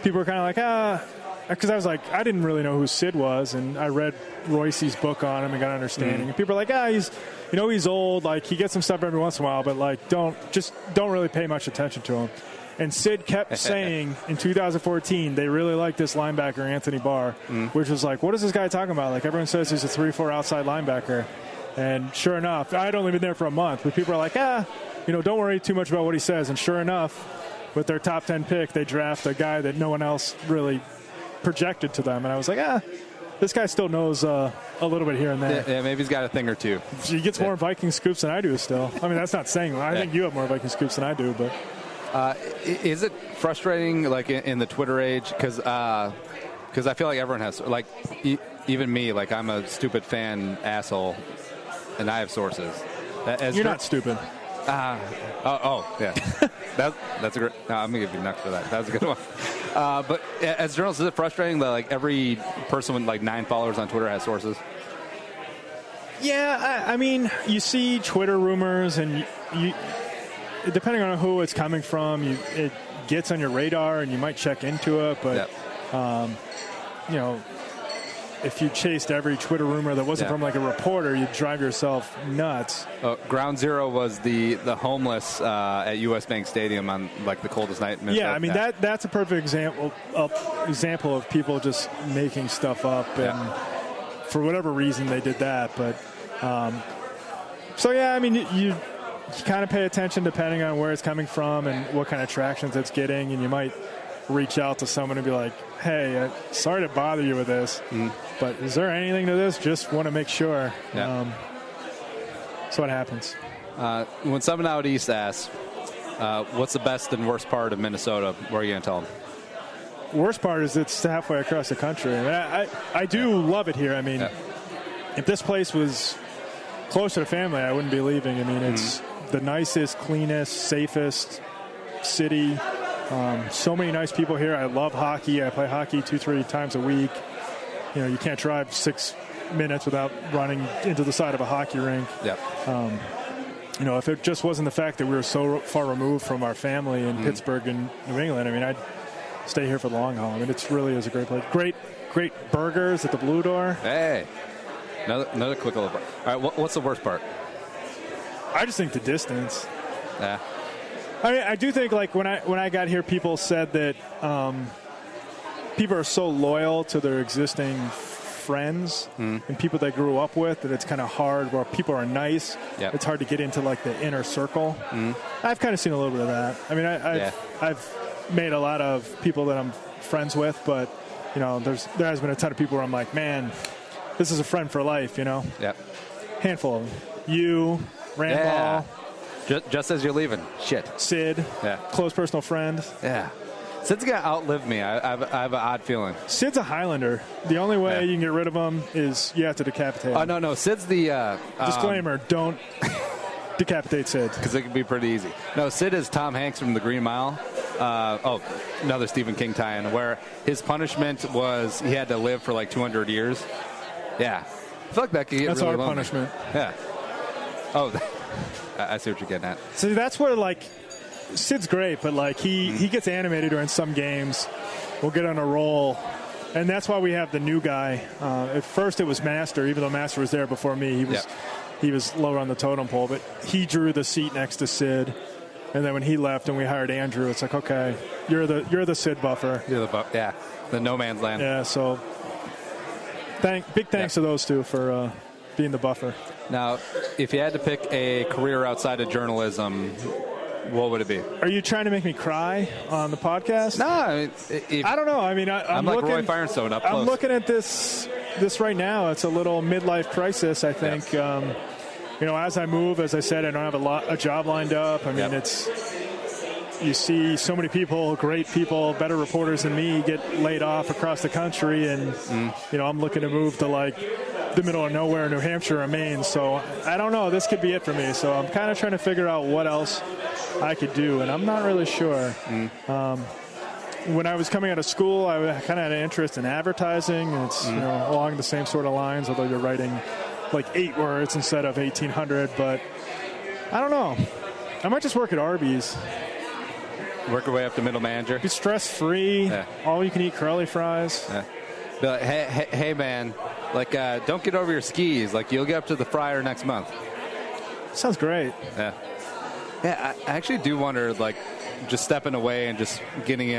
people were kind of like, because I was like, I didn't really know who Sid was, and I read Royce's book on him and got an understanding. And people are like, he's old, like he gets some stuff every once in a while, but like don't really pay much attention to him. And Sid kept saying in 2014 they really like this linebacker Anthony Barr, which was like, what is this guy talking about? Like everyone says he's a 3-4 outside linebacker, and sure enough, I'd only been there for a month, but people are like, don't worry too much about what he says. And sure enough, with their top 10 pick, they draft a guy that no one else really projected to them, and I was like, this guy still knows a little bit here and there. Yeah, maybe he's got a thing or two. He gets more Viking scoops than I do still. I mean, that's not saying. I think you have more Viking scoops than I do, but. Is it frustrating, like in the Twitter age? Because I feel like everyone has, like, even me, like I'm a stupid fan asshole, and I have sources. You're not stupid. Yeah. That's a great. No, I'm gonna give you nuts for that. That was a good one. But as journalists, is it frustrating that like every person with like 9 followers on Twitter has sources? Yeah, I mean, you see Twitter rumors, and you depending on who it's coming from, it gets on your radar, and you might check into it. But if you chased every Twitter rumor that wasn't from like a reporter, you'd drive yourself nuts. Ground Zero was the homeless at U.S. Bank Stadium on like the coldest night in Minnesota. Yeah, I mean that's a perfect example of people just making stuff up, and for whatever reason they did that. But I mean you kind of pay attention depending on where it's coming from and what kind of tractions it's getting, and you might reach out to someone and be like, hey, sorry to bother you with this, but is there anything to this? Just want to make sure. That's what happens. When someone out east asks, what's the best and worst part of Minnesota, what are you going to tell them? Worst part is it's halfway across the country. I mean, I do love it here. I mean, if this place was closer to family, I wouldn't be leaving. I mean, it's the nicest, cleanest, safest city. So many nice people here. I love hockey. I play hockey 2-3 times a week. You can't drive 6 minutes without running into the side of a hockey rink. Yep. If it just wasn't the fact that we were so far removed from our family in Pittsburgh and New England, I mean, I'd stay here for the long haul. I mean, it really is a great place. Great burgers at the Blue Door. Hey, another quick little part. All right, what's the worst part? I just think the distance. Yeah. I mean, I do think, like, when I got here, people said that people are so loyal to their existing friends and people they grew up with that it's kind of hard, where people are nice. Yep. It's hard to get into, like, the inner circle. I've kind of seen a little bit of that. I mean, I've made a lot of people that I'm friends with, but, there has been a ton of people where I'm like, man, this is a friend for life, Yep. Handful of them. You, Randall. Yeah. Just as you're leaving. Shit. Sid. Yeah. Close personal friend. Yeah. Sid's going to outlive me. I have an odd feeling. Sid's a Highlander. The only way you can get rid of him is you have to decapitate him. Oh, no. Sid's the... Disclaimer, don't decapitate Sid. Because it can be pretty easy. No, Sid is Tom Hanks from The Green Mile. Another Stephen King tie-in, where his punishment was he had to live for like 200 years. Yeah. I feel like that could get That's really our lonely. punishment. Yeah. Oh, I see what you're getting at. See, that's where, like, Sid's great, but, like, he gets animated during some games. We'll get on a roll, And that's why we have the new guy. At first it was Master, even though Master was there before me. He was lower on the totem pole, but he drew the seat next to Sid. And then when he left and we hired Andrew, it's like, okay, you're the Sid buffer. You're the the no man's land. Yeah, so big thanks to those two for being the buffer. Now, if you had to pick a career outside of journalism, what would it be? Are you trying to make me cry on the podcast? No, I don't know. I mean, I'm like looking, Roy Firestone up close. I'm looking at this right now. It's a little midlife crisis, I think. Yep. As I move, as I said, I don't have a job lined up. I mean, you see so many people, great people, better reporters than me get laid off across the country. And, I'm looking to move to like the middle of nowhere, New Hampshire or Maine. So I don't know. This could be it for me. So I'm kind of trying to figure out what else I could do. And I'm not really sure. When I was coming out of school, I kind of had an interest in advertising. And it's, along the same sort of lines, although you're writing like 8 words instead of 1,800. But I don't know. I might just work at Arby's. Work your way up to middle manager. Be stress-free. Yeah. All you can eat curly fries. Yeah. Be like, hey, man, like, don't get over your skis. Like, you'll get up to the fryer next month. Sounds great. Yeah. Yeah, I actually do wonder, like, just stepping away and just getting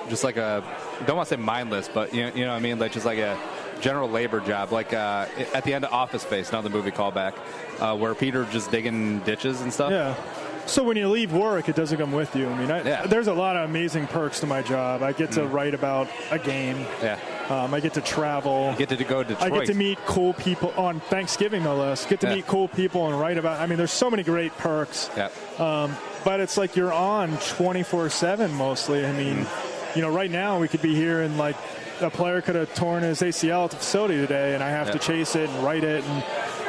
just like a, don't want to say mindless, but you know what I mean? Like, just like a general labor job, like at the end of Office Space, another movie callback, where Peter just digging ditches and stuff. Yeah. So when you leave work, it doesn't come with you. I mean, there's a lot of amazing perks to my job. I get to write about a game. Yeah. I get to travel. You get to go to Detroit. I get to meet cool people on Thanksgiving, no less. Get to meet cool people and write about. I mean, there's so many great perks. Yeah. But it's like you're on 24/7 mostly. I mean, right now we could be here and like a player could have torn his ACL at the facility today, and I have to chase it and write it, and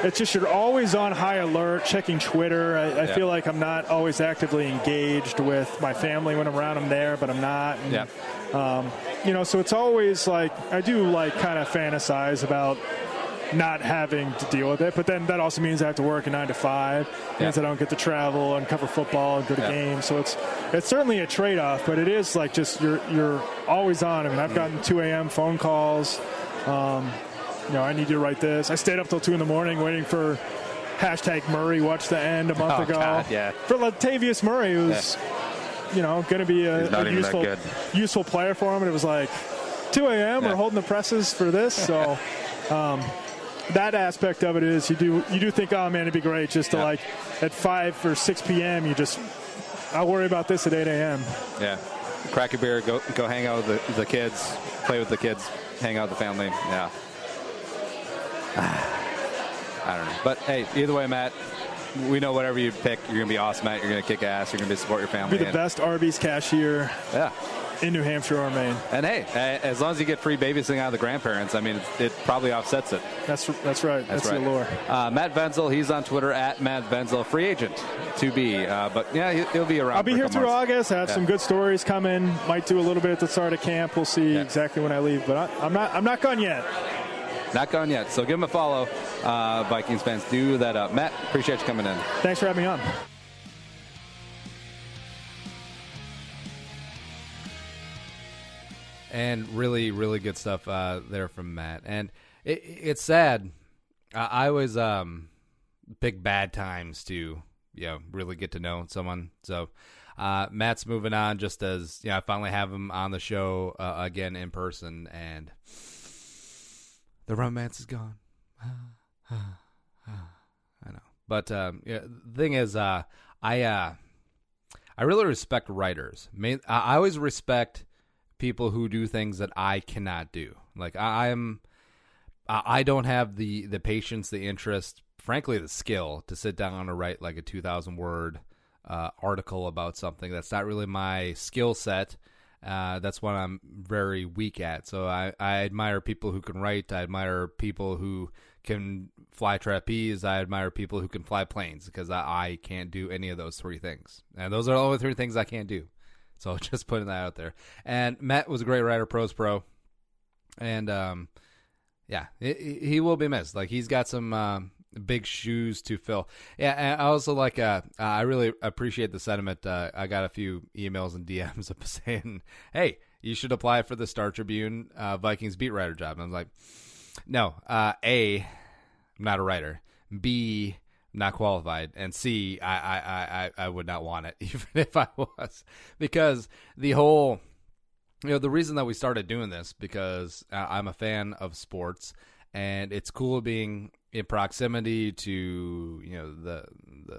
it's just you're always on high alert, checking Twitter. I feel like I'm not always actively engaged with my family when I'm around them there, but I'm not. And, so it's always like I do like kind of fantasize about not having to deal with it, but then that also means I have to work a 9 to 5. Means I don't get to travel and cover football and go to games. So it's certainly a trade-off, but it is like just you're always on. I mean, I've gotten 2 a.m. phone calls. I need you to write this. I stayed up till 2 in the morning waiting for #Murray watch the end a month ago. God, yeah. For Latavius Murray, who's going to be a useful player for him, and it was like 2 a.m. We're holding the presses for this, so. That aspect of it is you do think, oh man, it'd be great just to like at 5 or 6 p.m. I'll worry about this at 8 a.m. Yeah, crack a beer, go hang out with the kids, play with the kids, hang out with the family. Yeah, I don't know, but hey, either way, Matt, we know whatever you pick, you're gonna be awesome at. You're gonna kick ass. You're gonna support your family. Be the best Arby's cashier. Yeah. In New Hampshire or Maine. And hey, as long as you get free babysitting out of the grandparents, I mean, it probably offsets it. That's right. That's the allure. Matt Vensel, he's on Twitter at Matt Vensel, free agent to be. But yeah, he'll be around. I'll be here through months. August. I have some good stories coming. Might do a little bit at the start of camp. We'll see exactly when I leave. But I'm not gone yet. Not gone yet. So give him a follow, Vikings fans. Do that up. Matt, appreciate you coming in. Thanks for having me on. And really, really good stuff there from Matt. And it's sad. I always pick bad times to really get to know someone. So Matt's moving on just as I finally have him on the show again in person, and the romance is gone. I know. But the thing is, I really respect writers. I always respect people who do things that I cannot do. Like I don't have the patience, the interest, frankly, the skill to sit down and write like a 2,000 word article about something. That's not really my skill set. That's what I'm very weak at. So I admire people who can write. I admire people who can fly trapeze. I admire people who can fly planes, because I can't do any of those 3 things. And those are the only 3 things I can't do. So just putting that out there. And Matt was a great writer, pros pro. And, he will be missed. Like, he's got some big shoes to fill. Yeah, and I also I really appreciate the sentiment. I got a few emails and DMs of saying, hey, you should apply for the Star Tribune Vikings beat writer job. And I was like, no, A, I'm not a writer. B, not qualified, and C, I would not want it even if I was, because the whole, the reason that we started doing this, because I'm a fan of sports, and it's cool being in proximity to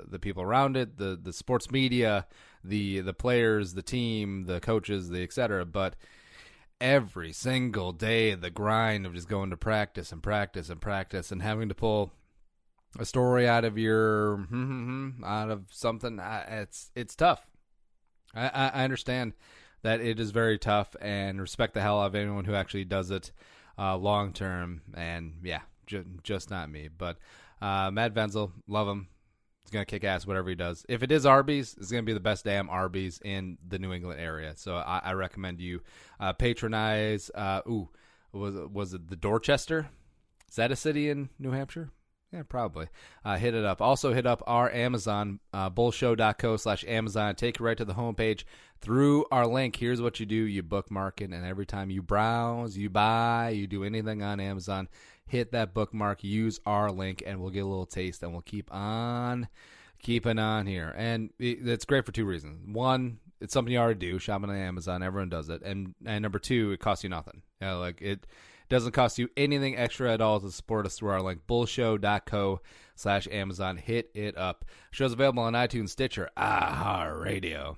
the people around it, the sports media, the players, the team, the coaches, the etc. But every single day, the grind of just going to practice and practice and practice and having to pull a story out of out of something, it's tough. I understand that it is very tough, and respect the hell out of anyone who actually does it long term. And yeah, just not me. But Matt Vensel, love him. He's gonna kick ass whatever he does. If it is Arby's, it's gonna be the best damn Arby's in the New England area. So I recommend you patronize. Was it the Dorchester? Is that a city in New Hampshire? Yeah, probably. Hit it up. Also hit up our Amazon, bullshow.co/Amazon. Take you right to the homepage through our link. Here's what you do. You bookmark it, and every time you browse, you buy, you do anything on Amazon, hit that bookmark, use our link, and we'll get a little taste, and we'll keep on keeping on here. And it's great for two reasons. One, it's something you already do, shopping on Amazon. Everyone does it. And number two, it costs you nothing. It doesn't cost you anything extra at all to support us through our link, bullshow.co/Amazon. Hit it up. Show's available on iTunes, Stitcher, Radio.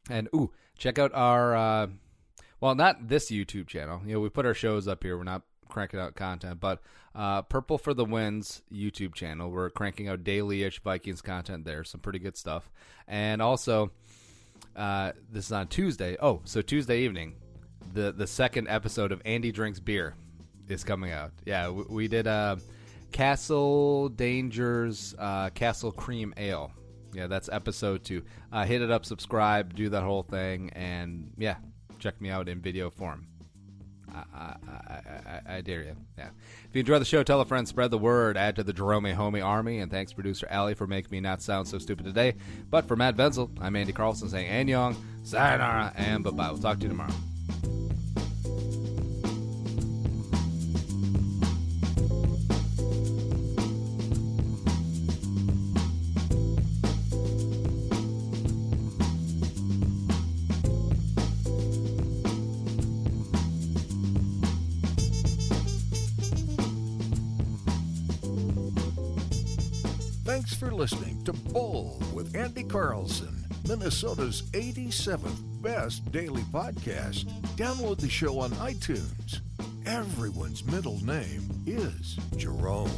And, check out our, not this YouTube channel. We put our shows up here. We're not cranking out content, but Purple for the Wins YouTube channel. We're cranking out daily-ish Vikings content there. Some pretty good stuff. And also, this is on Tuesday. So Tuesday evening, the second episode of Andy Drinks Beer is coming out. Yeah, we did Castle Dangers Castle Cream Ale. Yeah, that's episode 2. Hit it up, subscribe, do that whole thing, and yeah, check me out in video form. I dare you. Yeah. If you enjoy the show, tell a friend, spread the word, add to the Jerome Homie Army, and thanks producer Allie for making me not sound so stupid today. But for Matt Vensel, I'm Andy Carlson saying annyeong, sayonara, and bye-bye. We'll talk to you tomorrow. Thanks for listening to Bull with Andy Carlson, Minnesota's 87th best daily podcast. Download the show on iTunes. Everyone's middle name is Jerome.